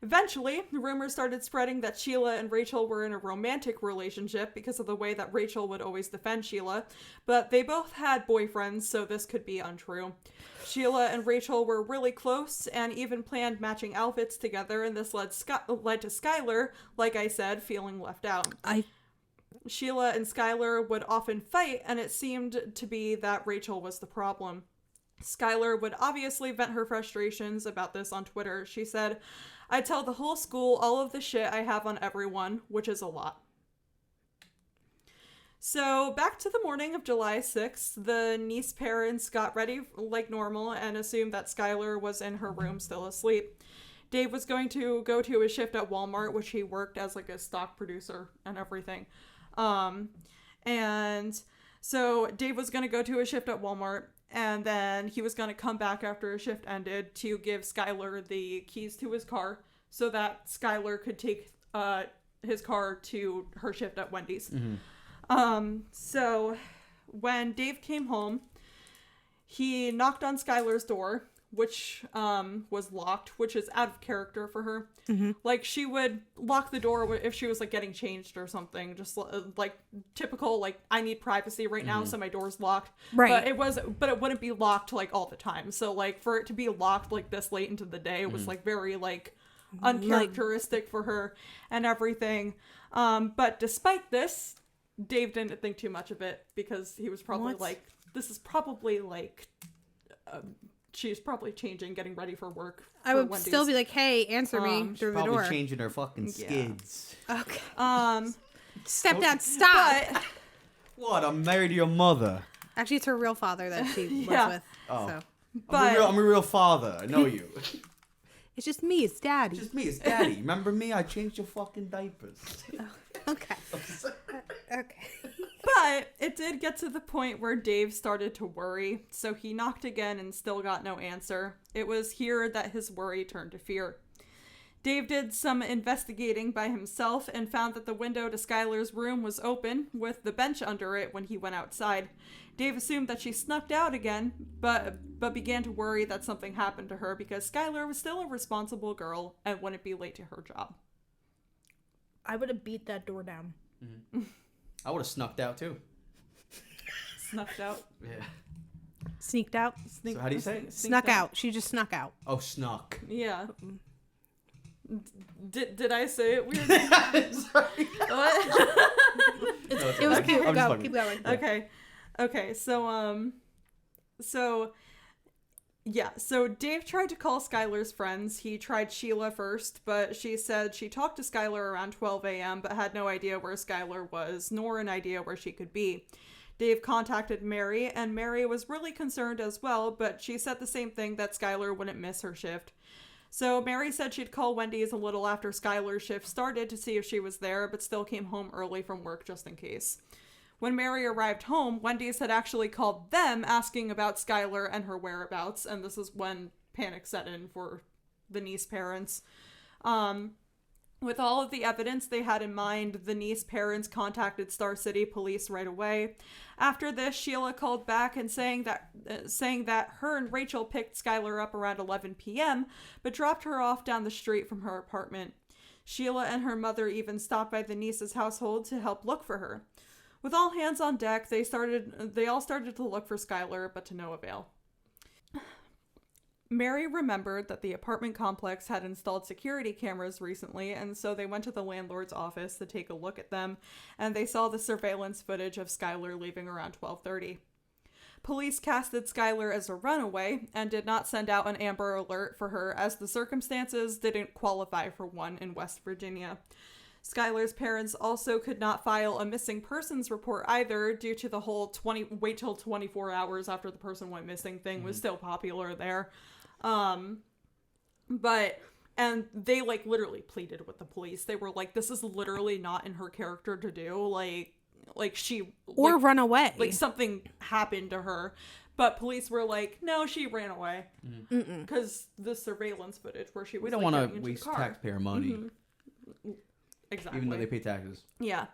Eventually, rumors started spreading that Sheila and Rachel were in a romantic relationship because of the way that Rachel would always defend Sheila, but they both had boyfriends, so this could be untrue. Sheila and Rachel were really close and even planned matching outfits together, and this led to Skylar, like I said, feeling left out. Sheila and Skylar would often fight, and it seemed to be that Rachel was the problem. Skylar would obviously vent her frustrations about this on Twitter. She said, "I tell the whole school all of the shit I have on everyone, which is a lot." So, back to the morning of July 6th, the niece parents got ready like normal and assumed that Skylar was in her room still asleep. Dave was going to go to his shift at Walmart, which he worked as like a stock producer and everything. And so Dave was going to go to his shift at Walmart, and then he was going to come back after his shift ended to give Skylar the keys to his car so that Skylar could take his car to her shift at Wendy's. Mm-hmm. So when Dave came home, he knocked on Skylar's door, which was locked, which is out of character for her. Mm-hmm. Like, she would lock the door if she was like getting changed or something, just like typical, like, I need privacy right now, so my door's locked. Right. But it wouldn't be locked like all the time. So like for it to be locked like this late into the day was like very like uncharacteristic for her and everything. But despite this, Dave didn't think too much of it because he was probably like, this is probably like she's probably changing, getting ready for work. I would Wendy's. Still be like, hey, answer me through the door. Probably changing her fucking skids. Yeah. Okay. Step down, stop. But, what? I'm married to your mother. Actually, it's her real father that she lives with. Oh. So. But I'm a real father. I know you. It's just me. It's daddy. It's just me. It's daddy. Remember me? I changed your fucking diapers. Okay. Okay. But it did get to the point where Dave started to worry, so he knocked again and still got no answer. It was here that his worry turned to fear. Dave did some investigating by himself and found that the window to Skylar's room was open, with the bench under it when he went outside. Dave assumed that she snuck out again, but began to worry that something happened to her because Skylar was still a responsible girl and wouldn't be late to her job. I would have beat that door down. Mm-hmm. I would have snucked out too. Snucked out? Yeah. Sneaked out? So how do you say it? Snuck out. She just snuck out. Oh, snuck. Yeah. Did I say it weird? Sorry. What? It was cute. Keep going. Okay. Okay. So Dave tried to call Skylar's friends. He tried Sheila first, but she said she talked to Skylar around 12 a.m. but had no idea where Skylar was, nor an idea where she could be. Dave contacted Mary, and Mary was really concerned as well, but she said the same thing, that Skylar wouldn't miss her shift. So Mary said she'd call Wendy's a little after Skylar's shift started to see if she was there, but still came home early from work just in case. When Mary arrived home, Wendy's had actually called them asking about Skylar and her whereabouts, and this is when panic set in for the niece parents. With all of the evidence they had in mind, the niece's parents contacted Star City police right away. After this, Sheila called back and saying that her and Rachel picked Skylar up around 11 p.m., but dropped her off down the street from her apartment. Sheila and her mother even stopped by the niece's household to help look for her. With all hands on deck, they all started to look for Skylar, but to no avail. Mary remembered that the apartment complex had installed security cameras recently, and so they went to the landlord's office to take a look at them, and they saw the surveillance footage of Skylar leaving around 12:30. Police casted Skylar as a runaway and did not send out an Amber Alert for her, as the circumstances didn't qualify for one in West Virginia. Skylar's parents also could not file a missing persons report either, due to the whole wait till 24 hours after the person went missing thing was still popular there. And they like literally pleaded with the police. They were like, this is literally not in her character to do. Like she or run away. Like something happened to her. But police were like, no, she ran away. Because the surveillance footage where she was we don't want to waste taxpayer money. Exactly. Even though they pay taxes. Yeah.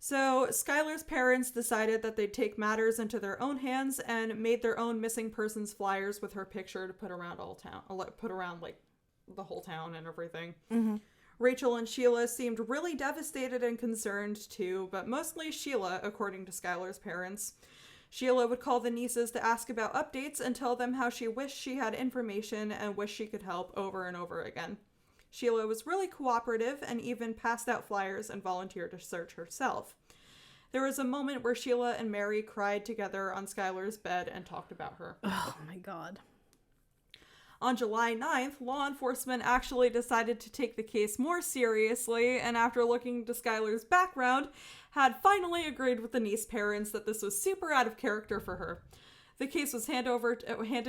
So Skylar's parents decided that they'd take matters into their own hands and made their own missing persons flyers with her picture to put around like the whole town and everything. Rachel and Sheila seemed really devastated and concerned too, but mostly Sheila, according to Skylar's parents. Sheila would call the nieces to ask about updates and tell them how she wished she had information and wished she could help over and over again. Sheila was really cooperative and even passed out flyers and volunteered to search herself. There was a moment where Sheila and Mary cried together on Skylar's bed and talked about her. Oh my God. On July 9th, law enforcement actually decided to take the case more seriously, and after looking into Skylar's background, had finally agreed with the niece's parents that this was super out of character for her. The case was handed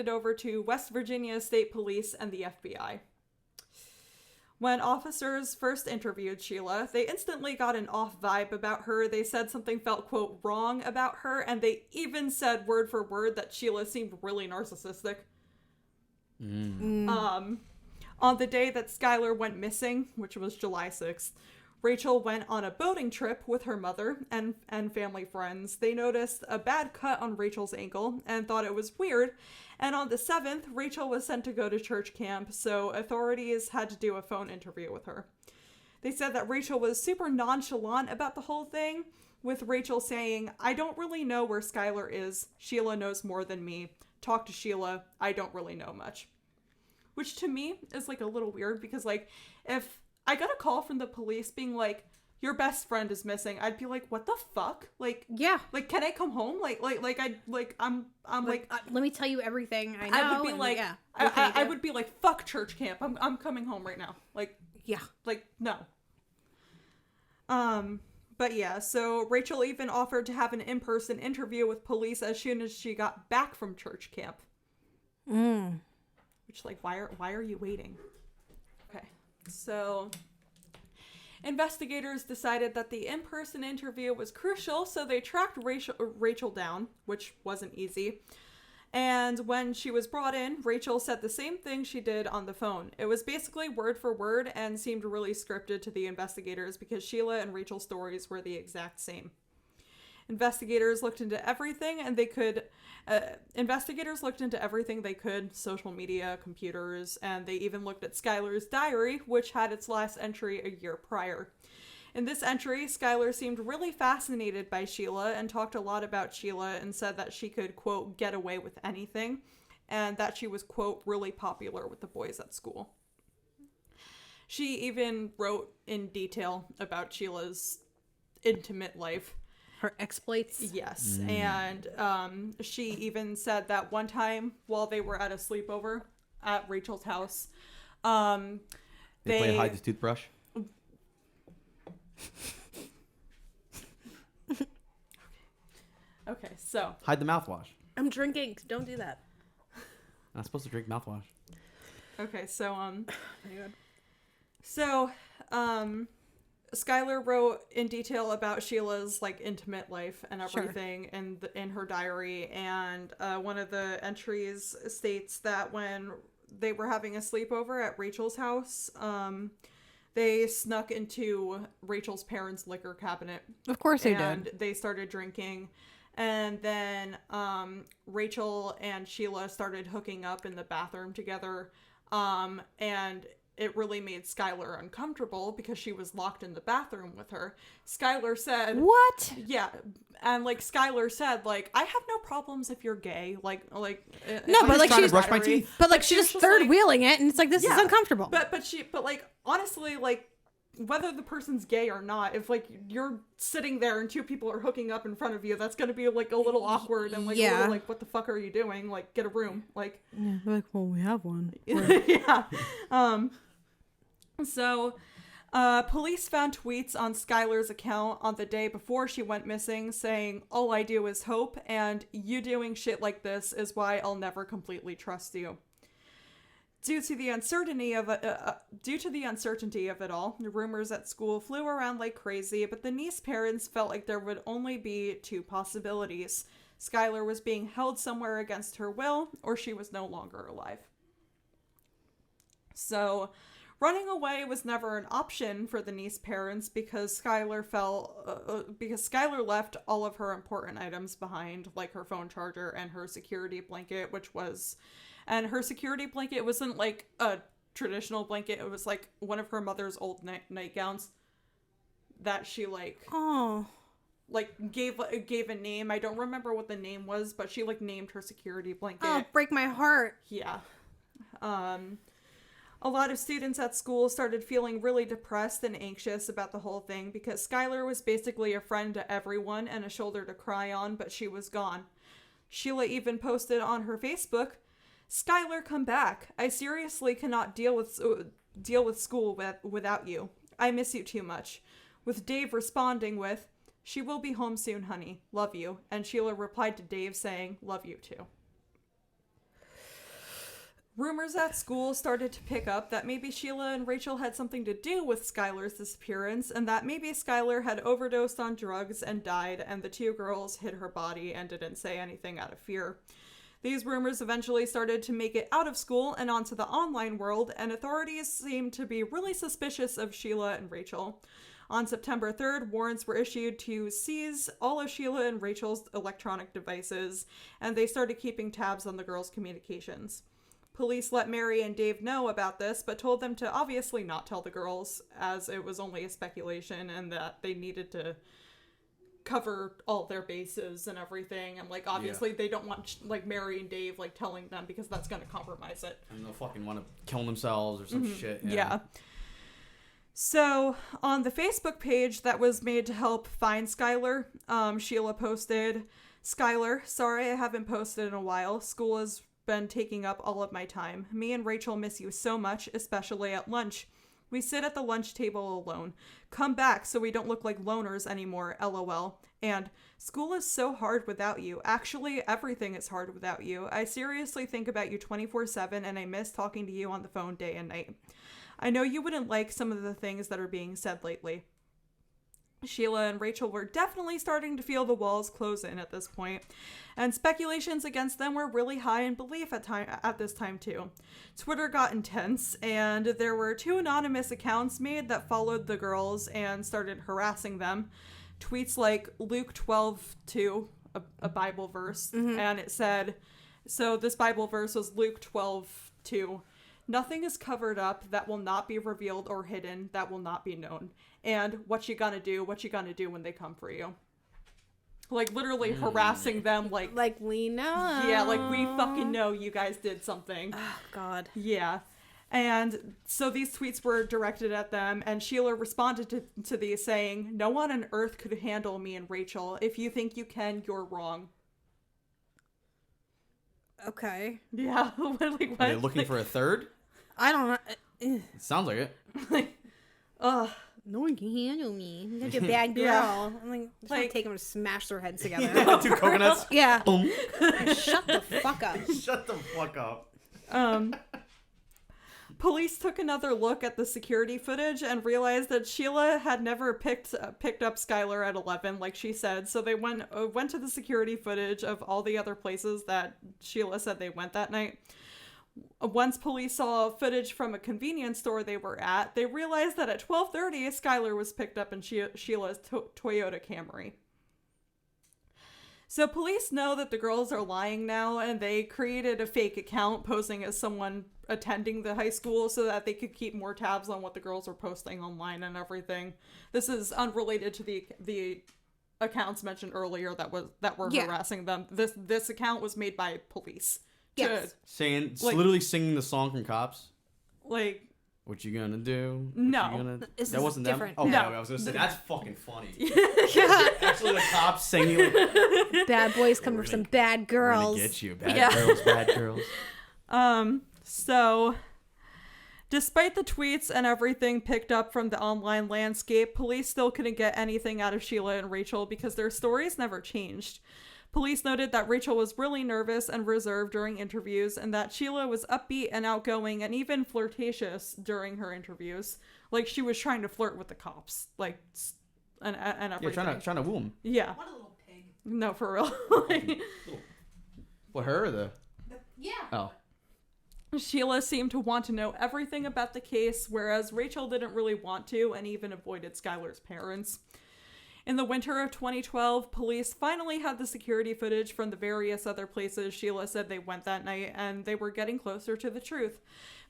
over to West Virginia State Police and the FBI. When officers first interviewed Sheila, they instantly got an off vibe about her. They said something felt, quote, wrong about her, and they even said word for word that Sheila seemed really narcissistic. On the day that Skylar went missing, which was July 6th, Rachel went on a boating trip with her mother and family friends. They noticed a bad cut on Rachel's ankle and thought it was weird. And on the 7th, Rachel was sent to go to church camp, so authorities had to do a phone interview with her. They said that Rachel was super nonchalant about the whole thing, with Rachel saying, "I don't really know where Skylar is. Sheila knows more than me. Talk to Sheila. I don't really know much." Which to me is like a little weird, because like if I got a call from the police being like, your best friend is missing, I'd be like, what the fuck? Like, yeah. Like, can I come home? I'm like, let me tell you everything I know. I would be like, yeah. I would be like, fuck church camp. I'm coming home right now. Like, yeah. Like, no. But yeah, so Rachel even offered to have an in-person interview with police as soon as she got back from church camp. Which, like, why are you waiting? Okay. So investigators decided that the in-person interview was crucial, so they tracked Rachel down, which wasn't easy. And when she was brought in, Rachel said the same thing she did on the phone. It was basically word for word and seemed really scripted to the investigators because Sheila and Rachel's stories were the exact same. Investigators looked into everything they could, social media, computers, and they even looked at Skylar's diary, which had its last entry a year prior. In this entry, Skylar seemed really fascinated by Sheila and talked a lot about Sheila and said that she could, quote, get away with anything, and that she was, quote, really popular with the boys at school. She even wrote in detail about Sheila's intimate life. Her exploits? Yes. And she even said that one time while they were at a sleepover at Rachel's house, they play hide the toothbrush. Okay, so hide the mouthwash. I'm drinking. Don't do that. Not supposed to drink mouthwash. Okay, so Skylar wrote in detail about Sheila's like intimate life and everything in her diary, and one of the entries states that when they were having a sleepover at Rachel's house, they snuck into Rachel's parents' liquor cabinet. Of course they and did. they started drinking. And then Rachel and Sheila started hooking up in the bathroom together. And it really made Skylar uncomfortable because she was locked in the bathroom with her. Skylar said... What? Yeah. And, like, Skylar said, like, I have no problems if you're gay. No, I'm but, just like, trying to she's- brush my diary. teeth. But like she she's was just third like- wheeling it, and it's like this is Yeah. uncomfortable. But like, honestly, like, whether the person's gay or not, if, like, you're sitting there and two people are hooking up in front of you, that's gonna be, like, a little awkward and, like, a Yeah. little, like, what the fuck are you doing? Like, get a room. Like, Yeah, they're like, well, we have one. yeah. So, police found tweets on Skylar's account on the day before she went missing saying, "All I do is hope, and you doing shit like this is why I'll never completely trust you." Due to the uncertainty of it all, the rumors at school flew around like crazy, but the niece parents felt like there would only be two possibilities. Skylar was being held somewhere against her will, or she was no longer alive. So, running away was never an option for the niece parents because Skylar left all of her important items behind, like her phone charger and her security blanket, and her security blanket wasn't like a traditional blanket. It was like one of her mother's old nightgowns that she Oh. gave a name. I don't remember what the name was, but she named her security blanket. Oh, break my heart. Yeah. A lot of students at school started feeling really depressed and anxious about the whole thing because Skylar was basically a friend to everyone and a shoulder to cry on, but she was gone. Sheila even posted on her Facebook, "Skylar, come back. I seriously cannot deal with school without you. I miss you too much." With Dave responding with, "She will be home soon, honey. Love you." And Sheila replied to Dave saying, "Love you too." Rumors at school started to pick up that maybe Sheila and Rachel had something to do with Skylar's disappearance, and that maybe Skylar had overdosed on drugs and died, and the two girls hid her body and didn't say anything out of fear. These rumors eventually started to make it out of school and onto the online world, and authorities seemed to be really suspicious of Sheila and Rachel. On September 3rd, warrants were issued to seize all of Sheila and Rachel's electronic devices, and they started keeping tabs on the girls' communications. Police let Mary and Dave know about this, but told them to obviously not tell the girls, as it was only a speculation and that they needed to cover all their bases and everything. And, obviously they don't want, Mary and Dave, telling them because that's going to compromise it. And they'll fucking want to kill themselves or some shit. Yeah. So, on the Facebook page that was made to help find Skylar, Sheila posted, "Skylar, sorry I haven't posted in a while. School has been taking up all of my time. Me and Rachel miss you so much, especially at lunch. We sit at the lunch table alone. Come back so we don't look like loners anymore, LOL. And school is so hard without you. Actually, everything is hard without you. I seriously think about you 24/7 and I miss talking to you on the phone day and night. I know you wouldn't like some of the things that are being said lately." Sheila and Rachel were definitely starting to feel the walls close in at this point, and speculations against them were really high in belief at this time too. Twitter got intense, and there were 2 anonymous accounts made that followed the girls and started harassing them. Tweets like Luke 12:2, a Bible verse, and it said, so this Bible verse was Luke 12:2. "Nothing is covered up that will not be revealed or hidden that will not be known. And what you gonna do when they come for you." Literally harassing them, we know. yeah, we fucking know you guys did something. Oh, God. Yeah. And so these tweets were directed at them, and Sheila responded to these saying, "No one on earth could handle me and Rachel. If you think you can, you're wrong." Okay. Yeah. What? Are they looking for a third? I don't know. It sounds like it. Ugh. No one can handle me. I'm such a bad girl. Yeah. I'm just gonna take them and smash their heads together. 2 coconuts. Yeah. Boom. Shut the fuck up. Shut the fuck up. Police took another look at the security footage and realized that Sheila had never picked up Skylar at 11, like she said. So they went to the security footage of all the other places that Sheila said they went that night. Once police saw footage from a convenience store they were at, they realized that at 12:30, Skylar was picked up in Sheila's Toyota Camry. So police know that the girls are lying now, and they created a fake account posing as someone attending the high school so that they could keep more tabs on what the girls were posting online and everything. This is unrelated to the accounts mentioned earlier that were harassing them. This account was made by police. Yes. Saying, like- literally singing the song from Cops. Like, What you gonna do? What No. you gonna... This That is wasn't different. them? Okay, No. I was gonna say, that's fucking funny. Actually, the cops singing, like, Bad boys come for some bad we're gonna girls. get you. Bad Yeah. girls, bad girls. So, despite the tweets and everything picked up from the online landscape, police still couldn't get anything out of Sheila and Rachel because their stories never changed. Police noted that Rachel was really nervous and reserved during interviews, and that Sheila was upbeat and outgoing and even flirtatious during her interviews. Like, she was trying to flirt with the cops, like, and everything. Yeah, trying to woo him. Yeah. What a little pig. No, for real. What, her or the... Yeah. Oh. Sheila seemed to want to know everything about the case, whereas Rachel didn't really want to and even avoided Skylar's parents. In the winter of 2012, police finally had the security footage from the various other places Sheila said they went that night, and they were getting closer to the truth.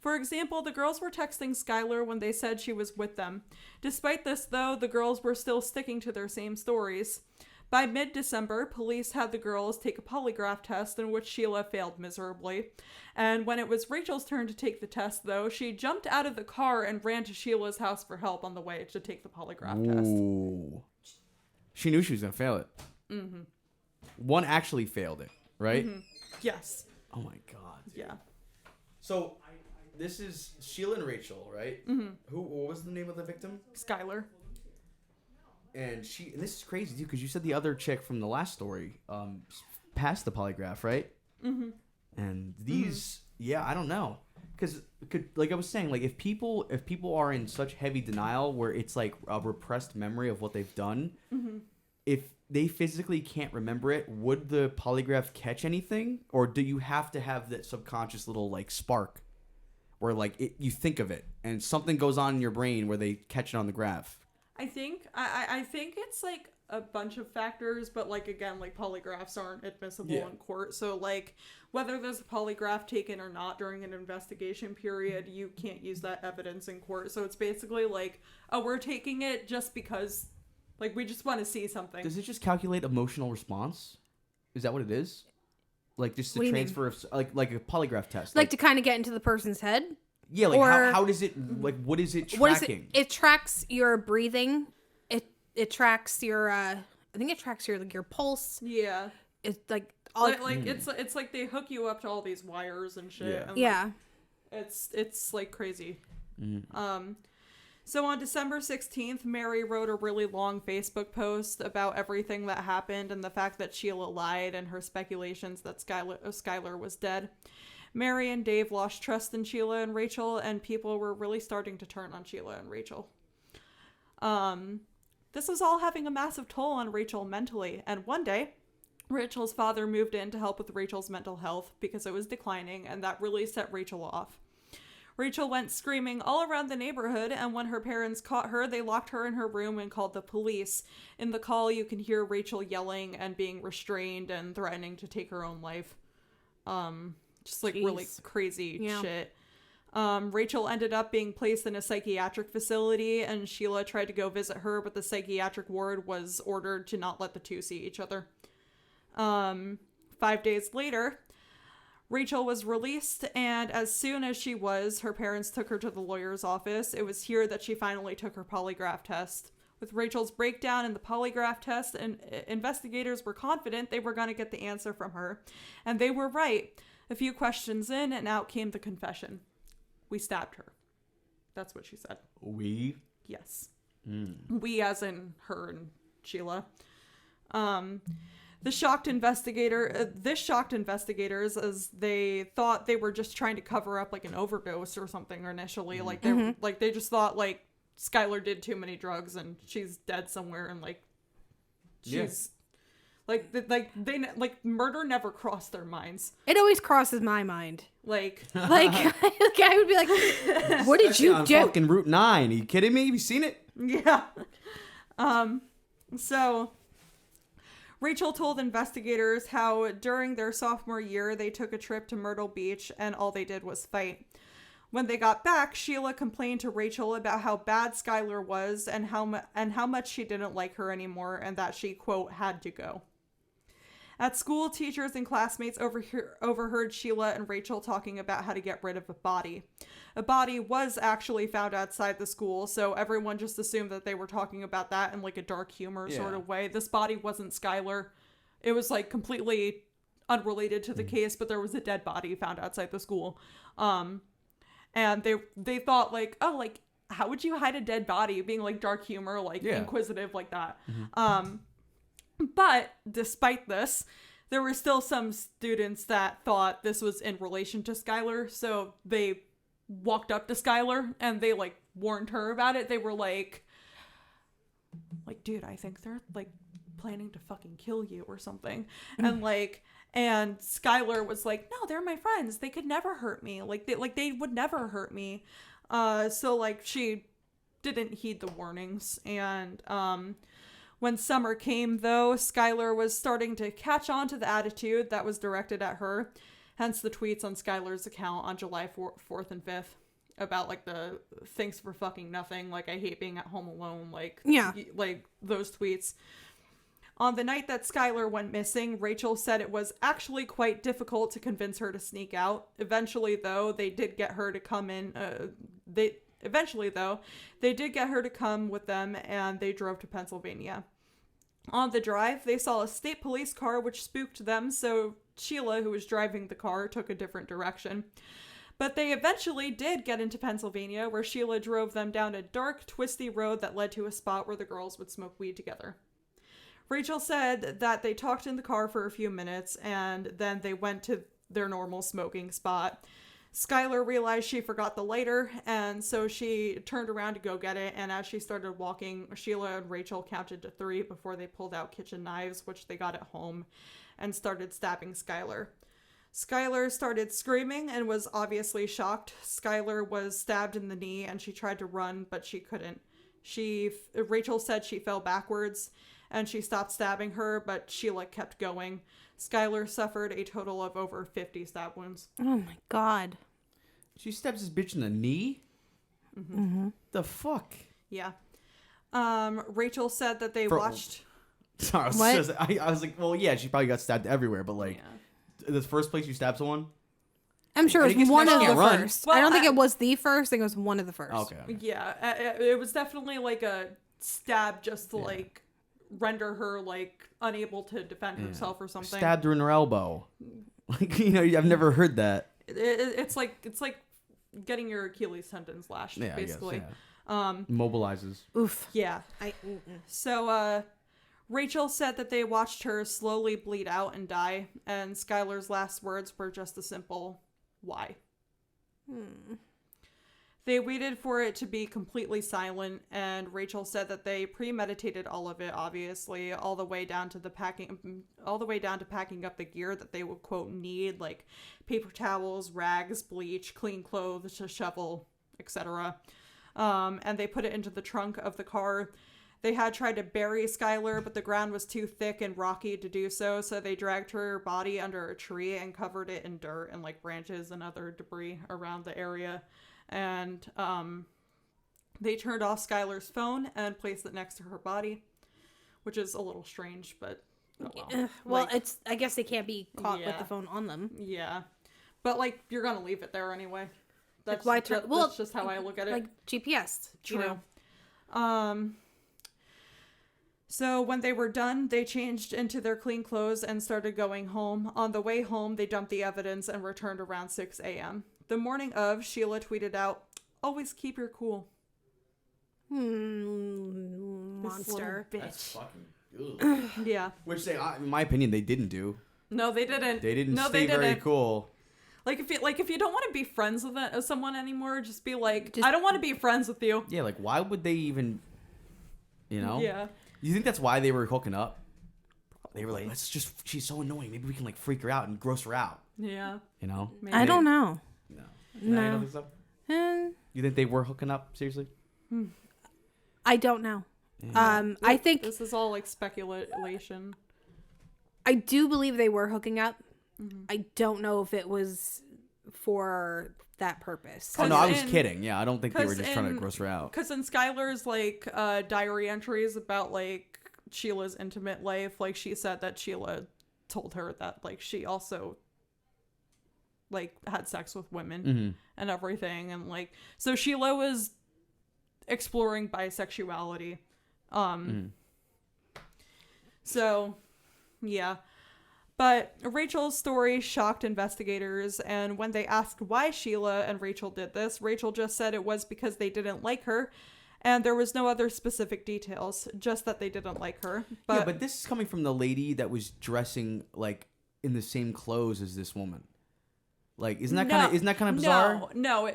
For example, the girls were texting Skylar when they said she was with them. Despite this, though, the girls were still sticking to their same stories. By mid-December, police had the girls take a polygraph test in which Sheila failed miserably. And when it was Rachel's turn to take the test, though, she jumped out of the car and ran to Sheila's house for help on the way to take the polygraph test. Ooh. She knew she was gonna fail it. Mm-hmm. One actually failed it, right? Mm-hmm. Yes. Oh my god. Yeah. So, this is Sheila and Rachel, right? Mm-hmm. What was the name of the victim? Skylar. And this is crazy too, because you said the other chick from the last story passed the polygraph, right? Mm-hmm. And these, yeah, I don't know, because like I was saying, like if people are in such heavy denial where it's like a repressed memory of what they've done, if they physically can't remember it, would the polygraph catch anything, or do you have to have that subconscious little like spark, where like you think of it and something goes on in your brain where they catch it on the graph? I think it's like a bunch of factors, but like again, like polygraphs aren't admissible in court. So like whether there's a polygraph taken or not during an investigation period, you can't use that evidence in court. So it's basically like, oh, we're taking it just because like we just want to see something. Does it just calculate emotional response? Is that what it is? Like just What the do you mean? transfer of like a polygraph test. Like to kind of get into the person's head. yeah, like or- how does it like what is it tracking? What is it? It tracks your breathing. It tracks your I think it tracks your pulse. Yeah. It's like all Like it's like they hook you up to all these wires and shit. Yeah. And, like, yeah. It's like crazy. So on December 16th, Mary wrote a really long Facebook post about everything that happened and the fact that Sheila lied and her speculations that Skylar was dead. Mary and Dave lost trust in Sheila and Rachel, and people were really starting to turn on Sheila and Rachel. This was all having a massive toll on Rachel mentally, and one day, Rachel's father moved in to help with Rachel's mental health because it was declining, and that really set Rachel off. Rachel went screaming all around the neighborhood, and when her parents caught her, they locked her in her room and called the police. In the call, you can hear Rachel yelling and being restrained and threatening to take her own life. Just like really Jeez. crazy Yeah. shit. Rachel ended up being placed in a psychiatric facility, and Sheila tried to go visit her, but the psychiatric ward was ordered to not let the two see each other. 5 days later, Rachel was released, and as soon as she was, her parents took her to the lawyer's office. It was here that she finally took her polygraph test. With Rachel's breakdown in the polygraph test, and investigators were confident they were going to get the answer from her. And they were right. A few questions in, and out came the confession. We stabbed her. That's what she said. We Yes. We as in her and Sheila. This shocked investigators as they thought they were just trying to cover up like an overdose or something initially. Like they just thought like Skylar did too many drugs and she's dead somewhere and like she's Like murder never crossed their minds. It always crosses my mind. Like Like, I would be like, what did you on do? fucking Route 9. Are you kidding me? Have you seen it? yeah. So Rachel told investigators how during their sophomore year they took a trip to Myrtle Beach and all they did was fight. When they got back, Sheila complained to Rachel about how bad Skylar was and how much she didn't like her anymore and that she, quote, had to go. At school, teachers and classmates overheard Sheila and Rachel talking about how to get rid of a body. A body was actually found outside the school, so everyone just assumed that they were talking about that in like a dark humor sort of way. This body wasn't Skylar. It was like completely unrelated to the case, but there was a dead body found outside the school. And they thought like, oh, like, how would you hide a dead body? Being like dark humor, like inquisitive like that. But despite this, there were still some students that thought this was in relation to Skylar. So they walked up to Skylar and they like warned her about it. They were like, dude, I think they're like planning to fucking kill you or something. And Skylar was like, no, they're my friends. They could never hurt me. They would never hurt me. So like she didn't heed the warnings. And when summer came, though, Skylar was starting to catch on to the attitude that was directed at her. Hence the tweets on Skylar's account on July 4th and 5th about like the thanks for fucking nothing. Like, I hate being at home alone. Like, Yeah. Like those tweets. On the night that Skylar went missing, Rachel said it was actually quite difficult to convince her to sneak out. Eventually, though, they did get her to come in. They did get her to come with them, and they drove to Pennsylvania. On the drive, they saw a state police car which spooked them, so Sheila, who was driving the car, took a different direction. But they eventually did get into Pennsylvania, where Sheila drove them down a dark, twisty road that led to a spot where the girls would smoke weed together. Rachel said that they talked in the car for a few minutes, and then they went to their normal smoking spot. Skylar realized she forgot the lighter, and so she turned around to go get it, and as she started walking, Sheila and Rachel counted to 3 before they pulled out kitchen knives, which they got at home, and started stabbing Skylar. Skylar started screaming and was obviously shocked. Skylar was stabbed in the knee, and she tried to run, but she couldn't. Rachel said she fell backwards, and she stopped stabbing her, but Sheila kept going. Skylar suffered a total of over 50 stab wounds. Oh my god. She stabs this bitch in the knee? The fuck? Yeah. Rachel said that they watched... Sorry, What? I was like, well, yeah, she probably got stabbed everywhere, but like, the first place you stab someone? I'm sure And it it was gets one of next the to run. first. Well, I don't think it was the first. I think it was one of the first. Okay. Yeah, it was definitely like a stab just to like render her like unable to defend herself or something. Stabbed her in her elbow. Like, you know, I've never heard that. It's like getting your Achilles tendons lashed, Yeah, basically. I guess, yeah. Mobilizes. Oof. Yeah. So, Rachel said that they watched her slowly bleed out and die, and Skylar's last words were just a simple, why? They waited for it to be completely silent, and Rachel said that they premeditated all of it, obviously, all the way down to packing up the gear that they would, quote, need, like paper towels, rags, bleach, clean clothes, a shovel, etc. And they put it into the trunk of the car. They had tried to bury Skylar, but the ground was too thick and rocky to do so, so they dragged her body under a tree and covered it in dirt and like branches and other debris around the area. And they turned off Skylar's phone and placed it next to her body, which is a little strange, but oh well. Well, Like, it's. I guess they can't be caught with Yeah. the phone on them. yeah, but like you're gonna leave it there anyway. That's why turn- well, that's just how I look at it. Like GPS. you True. know. So when they were done, they changed into their clean clothes and started going home. On the way home, they dumped the evidence and returned around 6 a.m. The morning of, Sheila tweeted out, "Always keep your cool." Monster. This little bitch. fucking. Yeah. Which in my opinion, they didn't do. No, they didn't. They didn't No, stay they very didn't. cool. Like if you don't want to be friends with someone anymore, just be like, I don't want to be friends with you. Yeah, like why would they even? You know? Yeah. You think that's why they were hooking up? They were like, she's so annoying. Maybe we can like freak her out and gross her out. Yeah. You know? Maybe. I don't know. No. No. You don't think so? You think they were hooking up? Seriously? I don't know. Yeah. I think This is all like speculation. I do believe they were hooking up. I don't know if it was for that purpose. Oh no, I was in- kidding. Yeah, I don't think they were 'cause just trying to in- gross her out. Because in Skylar's like diary entries about like Sheila's intimate life, like she said that Sheila told her that like she also like had sex with women and everything, and like so Sheila was exploring bisexuality. So yeah. But Rachel's story shocked investigators, and when they asked why Sheila and Rachel did this, Rachel just said it was because they didn't like her, and there was no other specific details, just that they didn't like her. Yeah, but this is coming from the lady that was dressing like in the same clothes as this woman. Like, isn't that kind of bizarre? No,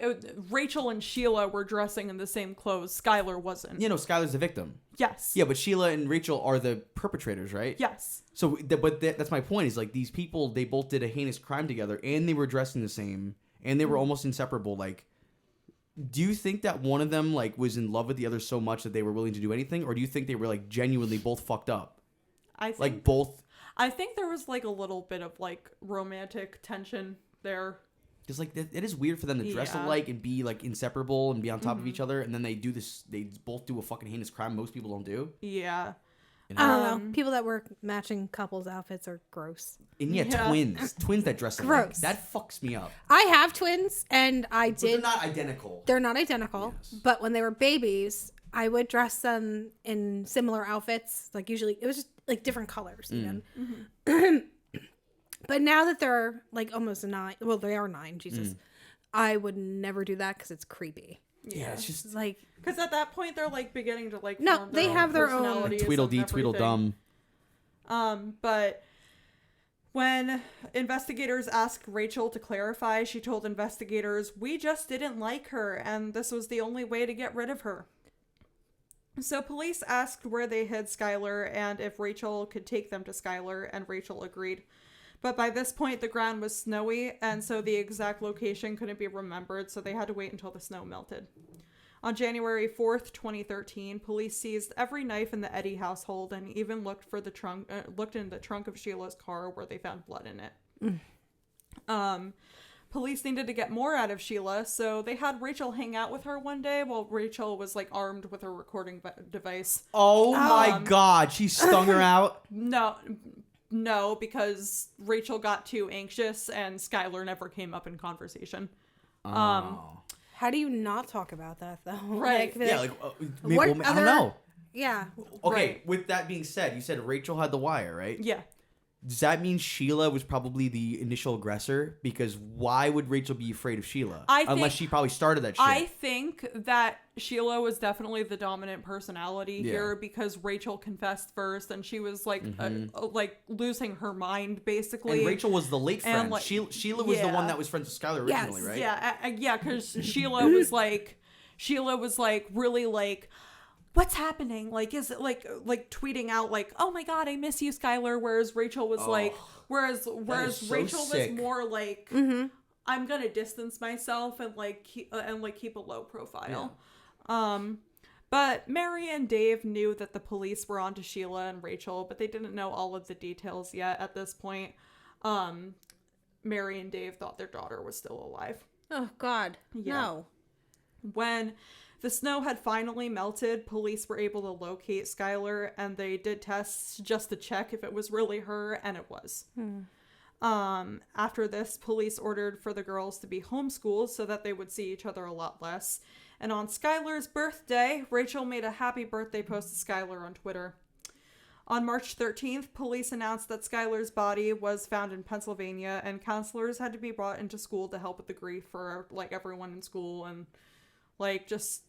Rachel and Sheila were dressing in the same clothes. Skylar wasn't. You know, Skylar's the victim. Yes. Yeah, but Sheila and Rachel are the perpetrators, right? Yes. So, that's my point. Is like these people, they both did a heinous crime together, and they were dressing the same, and they were almost inseparable. Like, do you think that one of them like was in love with the other so much that they were willing to do anything, or do you think they were like genuinely both fucked up? I think Like both. I think there was like a little bit of like romantic tension there. Because like it is weird for them to dress Yeah. alike and be like inseparable and be on top of each other, and then they do this. They both do a fucking heinous crime most people don't do. Yeah. You I know? don't know. People that wear matching couples outfits are gross. And yeah, twins that dress alike. Gross. That fucks me up. I have twins, and I But they're did. not identical. They're not identical, Yes. but when they were babies, I would dress them in similar outfits. Like usually, it was just like different colors, even. But now that they're like almost 9, well, they are 9. Jesus, I would never do that because it's creepy. Yeah, it's just It's like Because at that point they're like beginning to like No, form they have their own personalities and Tweedledee, everything. Tweedledum. But when investigators asked Rachel to clarify, she told investigators, "We just didn't like her, and this was the only way to get rid of her." So police asked where they hid Skylar and if Rachel could take them to Skylar, and Rachel agreed. But by this point, the ground was snowy, and so the exact location couldn't be remembered, so they had to wait until the snow melted. On January 4th, 2013, police seized every knife in the Eddy household and even looked in the trunk of Sheila's car where they found blood in it. Police needed to get more out of Sheila, so they had Rachel hang out with her one day while Rachel was like armed with a recording device. Oh my god, she stung her out. No, because Rachel got too anxious and Skylar never came up in conversation. Oh. how do you not talk about that though? Right. Like, Yeah, like maybe, What I don't other- know. yeah. Okay, Right. with that being said, you said Rachel had the wire, right? Yeah. Does that mean Sheila was probably the initial aggressor? Because why would Rachel be afraid of Sheila? Unless she probably started that shit. I think that Sheila was definitely the dominant personality Yeah. here because Rachel confessed first and she was like like losing her mind basically. and Rachel was the late friend. And, like, Sheila was the yeah. one that was friends with Skylar originally, right? Yeah, because Sheila was like really like, what's happening? Like, is it like tweeting out like, oh my god, I miss you, Skylar. Whereas Rachel was like, whereas so Rachel sick. was more like, I'm gonna distance myself and like keep a low profile. But Mary and Dave knew that the police were onto Sheila and Rachel, but they didn't know all of the details yet at this point. Mary and Dave thought their daughter was still alive. Oh God. Yeah. No. When the snow had finally melted, police were able to locate Skylar, and they did tests just to check if it was really her, and it was. After this, police ordered for the girls to be homeschooled so that they would see each other a lot less. And on Skylar's birthday, Rachel made a happy birthday post to Skylar on Twitter. On March 13th, police announced that Skylar's body was found in Pennsylvania, and counselors had to be brought into school to help with the grief for, like, everyone in school and, like, just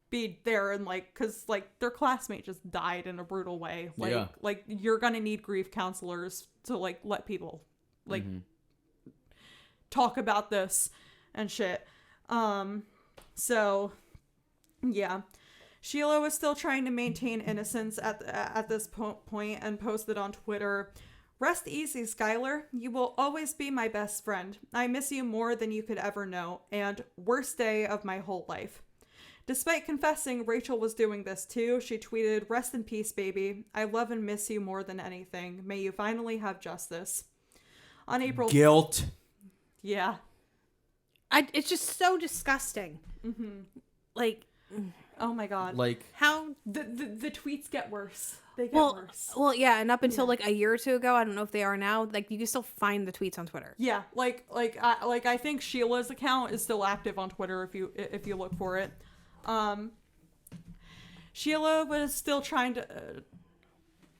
be there and, like, because, like, their classmate just died in a brutal way. Like, like you're gonna need grief counselors to, like, let people, like, talk about this and shit. So, yeah. Sheila was still trying to maintain innocence at this point and posted on Twitter, "Rest easy, Skylar. You will always be my best friend. I miss you more than you could ever know, and worst day of my whole life." Despite confessing Rachel was doing this too, she tweeted, "Rest in peace, baby. I love and miss you more than anything. May you finally have justice." On April... Guilt. Yeah. It's just so disgusting. Like, Oh my god. Like, how... The tweets get worse. They get worse. Well, yeah, and up until like a year or two ago, I don't know if they are now. Like, you can still find the tweets on Twitter. Yeah, I think Sheila's account is still active on Twitter if you look for it. Sheila was still trying to.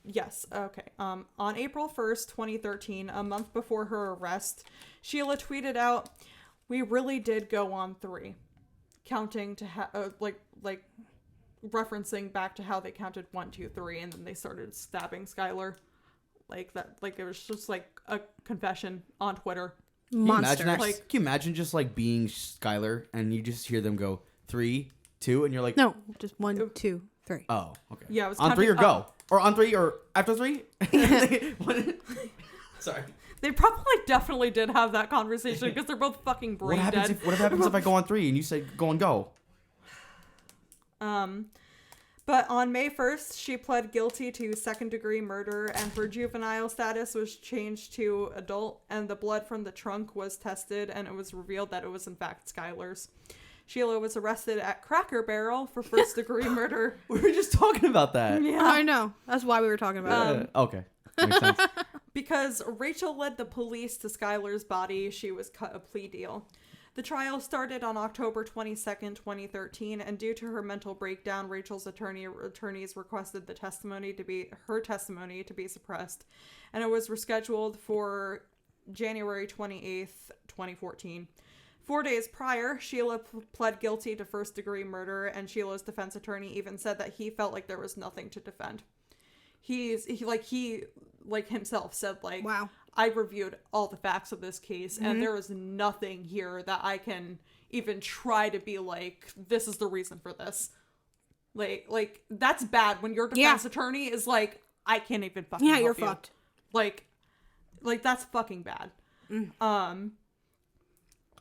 Yes, okay. On April 1st, 2013, a month before her arrest, Sheila tweeted out, "We really did go on 3," counting to like referencing back to how they counted 1, 2, 3, and then they started stabbing Skylar. Like that, like it was just like a confession on Twitter. can you imagine that? Like- Can you imagine just like being Skylar and you just hear them go 3, 2, and you're like, No, just 1, 2, 3. oh, okay. Yeah, it was on 3 or counting go, or on 3 or after 3. Sorry. They probably definitely did have that conversation because they're both fucking brain What happens dead. if I go on 3 and you say go and go? But on May 1st, she pled guilty to second-degree murder, and her juvenile status was changed to adult, and the blood from the trunk was tested, and it was revealed that it was in fact Skylar's. Sheila was arrested at Cracker Barrel for first-degree murder. We were just talking about that. Yeah. I know. That's why we were talking about it. Okay. Makes sense. Because Rachel led the police to Skylar's body, she was cut a plea deal. The trial started on October 22nd, 2013, and due to her mental breakdown, Rachel's attorneys requested her testimony to be suppressed, and it was rescheduled for January 28th, 2014. 4 days prior, Sheila pled guilty to first-degree murder, and Sheila's defense attorney even said that he felt like there was nothing to defend. He himself said, like, Wow. I reviewed all the facts of this case, and there is nothing here that I can even try to be like, this is the reason for this. Like that's bad when your defense attorney is like, I can't even fucking help you're you. fucked. Like that's fucking bad.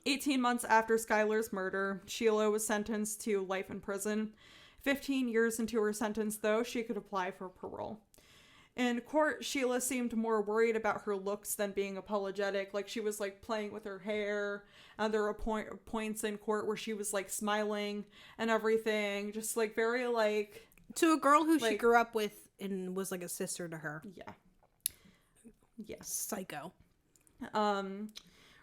18 months after Skylar's murder, Sheila was sentenced to life in prison. 15 years into her sentence, though, she could apply for parole. In court, Sheila seemed more worried about her looks than being apologetic. Like, she was, like, playing with her hair, and there were points in court where she was, like, smiling and everything. Just, like, very, like... To a girl who she Like- grew up with and was like a sister to her. Yeah. Yes. Psycho.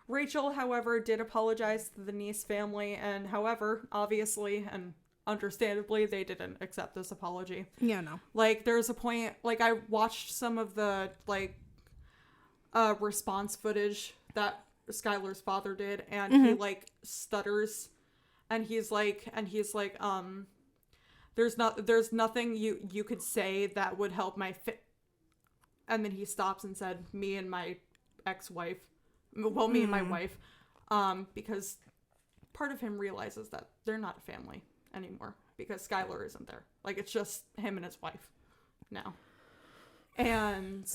Rachel, however, did apologize to the Neese family, and however, obviously, and understandably, they didn't accept this apology. Yeah, no. Like, there's a point, like, I watched some of the, like, response footage that Skylar's father did, and he, like, stutters, and he's like, there's nothing you could say that would help my and then he stops and said, me and my ex-wife, well, me and my wife, because part of him realizes that they're not a family anymore because Skylar isn't there. Like, it's just him and his wife now. And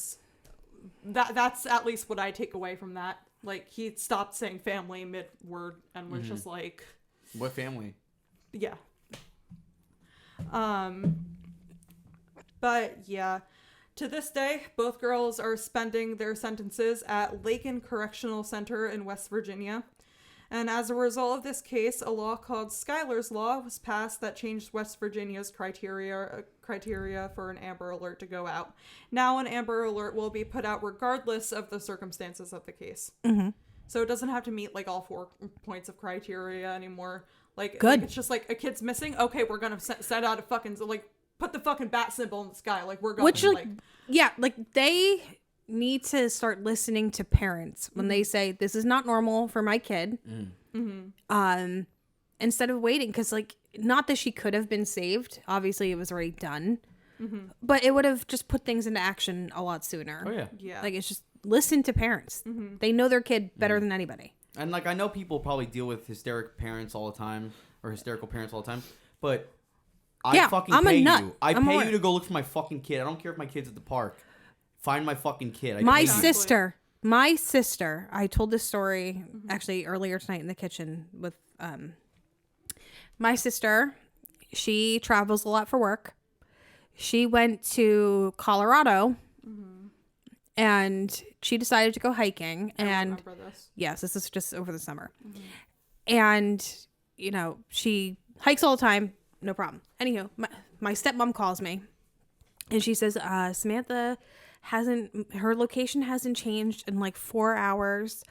that's at least what I take away from that. Like, he stopped saying family mid-word and was just like... What family? Yeah. But, yeah. To this day, both girls are spending their sentences at Lakin Correctional Center in West Virginia. And as a result of this case, a law called Skylar's Law was passed that changed West Virginia's criteria for an Amber Alert to go out. Now an Amber Alert will be put out regardless of the circumstances of the case. Mm-hmm. So it doesn't have to meet, like, all 4 points of criteria anymore. Like, Good. Like, it's just like, a kid's missing? Okay, we're gonna set out a fucking, like, put the fucking bat symbol in the sky. Like, we're going. Which, like, yeah, like, they need to start listening to parents when they say, this is not normal for my kid. Instead of waiting, because, like, not that she could have been saved. Obviously, it was already done. But it would have just put things into action a lot sooner. Oh yeah. Yeah. Like, it's just listen to parents. They know their kid better than anybody. And like, I know people probably deal with hysterical parents all the time, but I fucking I'm a pay nut. you. I I'm pay aware. you to go look for my fucking kid. I don't care if my kid's at the park. Find my fucking kid. I My pay you. sister, I told this story actually earlier tonight in the kitchen with my sister. She travels a lot for work. She went to Colorado and she decided to go hiking. I And remember this. yes, this is just over the summer. And, you know, she hikes all the time. No problem. Anywho, my stepmom calls me and she says, Samantha her location hasn't changed in like 4 hours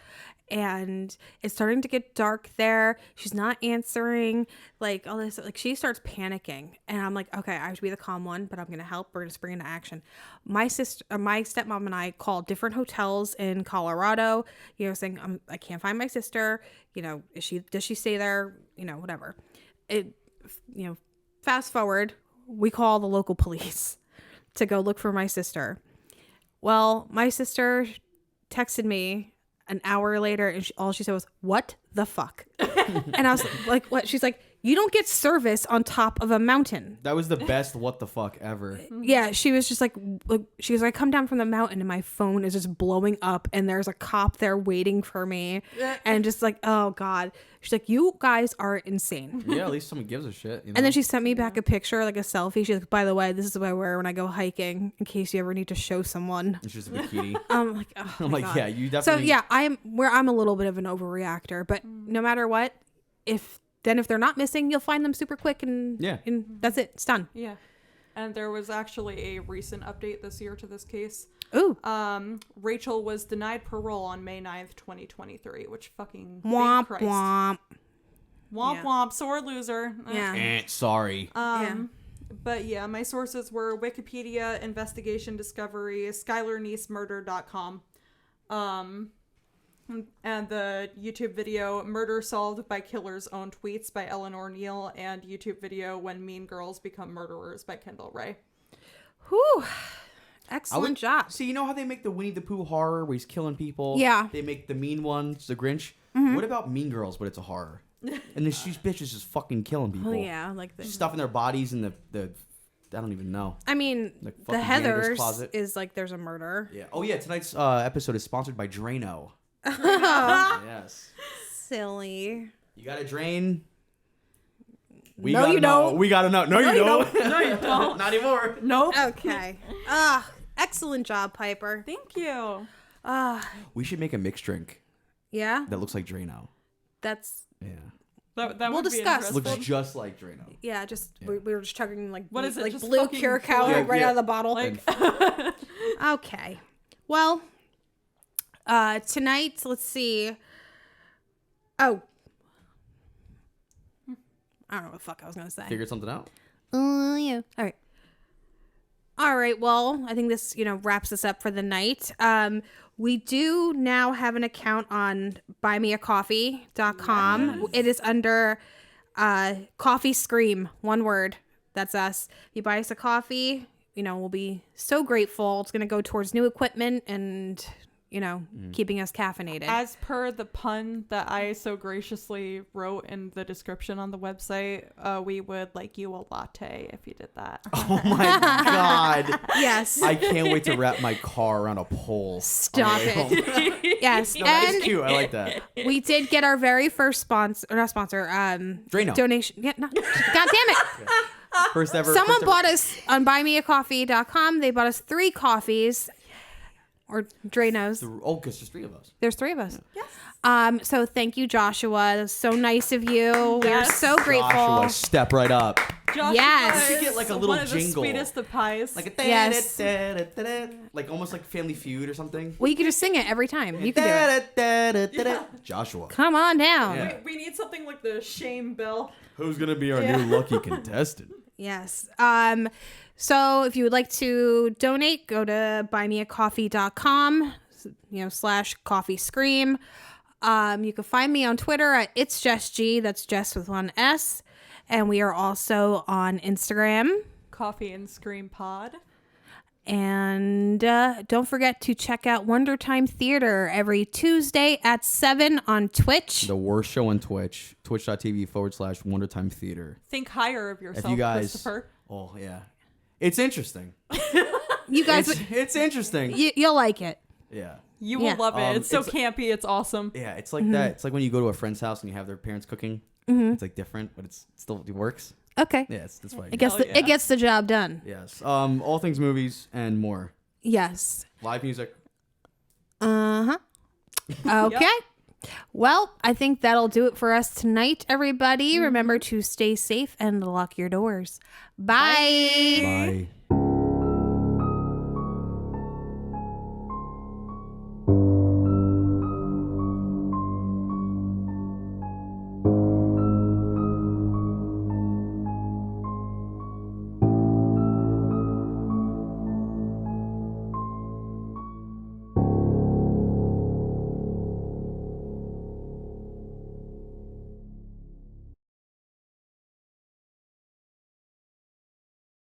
and it's starting to get dark there. She's not answering, like all this, like she starts panicking and I'm like, okay, I have to be the calm one, but I'm going to help. We're going to spring into action. My stepmom and I called different hotels in Colorado, you know, saying, I can't find my sister. You know, does she stay there? You know, whatever. Fast forward, we call the local police to go look for my sister. Well, my sister texted me an hour later and all she said was, "What the fuck?" And I was like, what? She's like, "You don't get service on top of a mountain." That was the best what the fuck ever. Yeah, she was just like, she was like, "Come down from the mountain," and my phone is just blowing up, and there's a cop there waiting for me, and just like, oh god, she's like, "You guys are insane." Yeah, at least someone gives a shit. You know? And then she sent me back a picture, like a selfie. She's like, "By the way, this is what I wear when I go hiking, in case you ever need to show someone." It's just a bikini. I'm like, oh I'm my like, God. yeah, you So definitely. yeah, I'm a little bit of an overreactor, but no matter what, if they're not missing, you'll find them super quick, and Yeah. and that's it. It's done. Yeah. And there was actually a recent update this year to this case. Ooh, Rachel was denied parole on May 9th, 2023, which fucking womp thank Christ. womp. Womp Yeah. womp, sore loser. Yeah. Sorry. Yeah. But yeah, my sources were Wikipedia, Investigation Discovery, SkylarNieceMurder.com, and the YouTube video Murder Solved by Killer's Own Tweets by Eleanor Neal, and YouTube video When Mean Girls Become Murderers by Kendall Ray. Whew. Excellent job. See, you know how they make the Winnie the Pooh horror where he's killing people? Yeah. They make the mean ones, the Grinch. What about Mean Girls, but it's a horror? And these bitches just fucking killing people. Oh yeah, like the. Stuffing their bodies in the I don't even know. I mean, Like the fucking janitor's Heathers closet. is like there's a murder. Yeah. Oh yeah, tonight's episode is sponsored by Drano. Yes. Silly. You got to drain. We No, gotta you know. don't. We gotta know. No, you don't. No, you don't. Not anymore. Nope. Okay. Excellent job, Piper. Thank you. We should make a mixed drink Yeah, that looks like Drano. that's Yeah. That We'll would discuss. be Looks interesting. just like Drano. yeah. Just we were just chugging like What is it, like just blue fucking curacao blue? like, right Yeah. out of the bottle. Like, Okay. Well, tonight, let's see. Oh. I don't know what the fuck I was going to say. Figured something out. Oh, yeah. All right. All right. Well, I think this, wraps us up for the night. We do now have an account on buymeacoffee.com. Yes. It is under Coffee Scream, one word. That's us. You buy us a coffee, we'll be so grateful. It's going to go towards new equipment and, keeping us caffeinated. as per the pun that I so graciously wrote in the description on the website, we would like you a latte if you did that. Oh my god. Yes. I can't wait to wrap my car around a pole. Stop on the way home. it. Yes. No, that's And cute. I like that. we did get our very first Drano. donation. Yeah, no, God damn it. First ever. Someone first ever- bought us on buymeacoffee.com. They bought us 3 coffees or Dranos. Oh, because there's 3 of us. There's 3 of us. Yes. So thank you, Joshua. So nice of you. We're Yes. so grateful. Joshua, step right up. Joshua Yes. You should get, like, a little one of jingle. the sweetest of pies. Like a Yes. like almost like Family Feud or something. Well, you could just sing it every time. You can do it. Joshua. Come on down. Yeah. we need something like the shame bell. Who's gonna be our new lucky contestant? Yes. So if you would like to donate, go to buymeacoffee.com, /coffee scream. You can find me on Twitter at It's Jess G. That's Jess with 1 S. And we are also on Instagram. Coffee and Scream Pod. And don't forget to check out Wonder Time Theater every Tuesday at 7 on Twitch. The worst show on Twitch. Twitch.tv/WonderTime Theater. Think higher of yourself, If you guys, Christopher. oh yeah, it's interesting. You guys, It's interesting. you'll like it. Yeah. You will Yeah. love it. It's so it's- campy. It's awesome. Yeah, it's like that. It's like when you go to a friend's house and you have their parents cooking. It's like different, but it works. Okay. Yeah, that's why. It gets Hell yeah. it gets the job done. Yes. All things movies and more. Yes. Live music. Uh-huh. Okay. Well, I think that'll do it for us tonight, everybody. Remember to stay safe and lock your doors. Bye. Bye.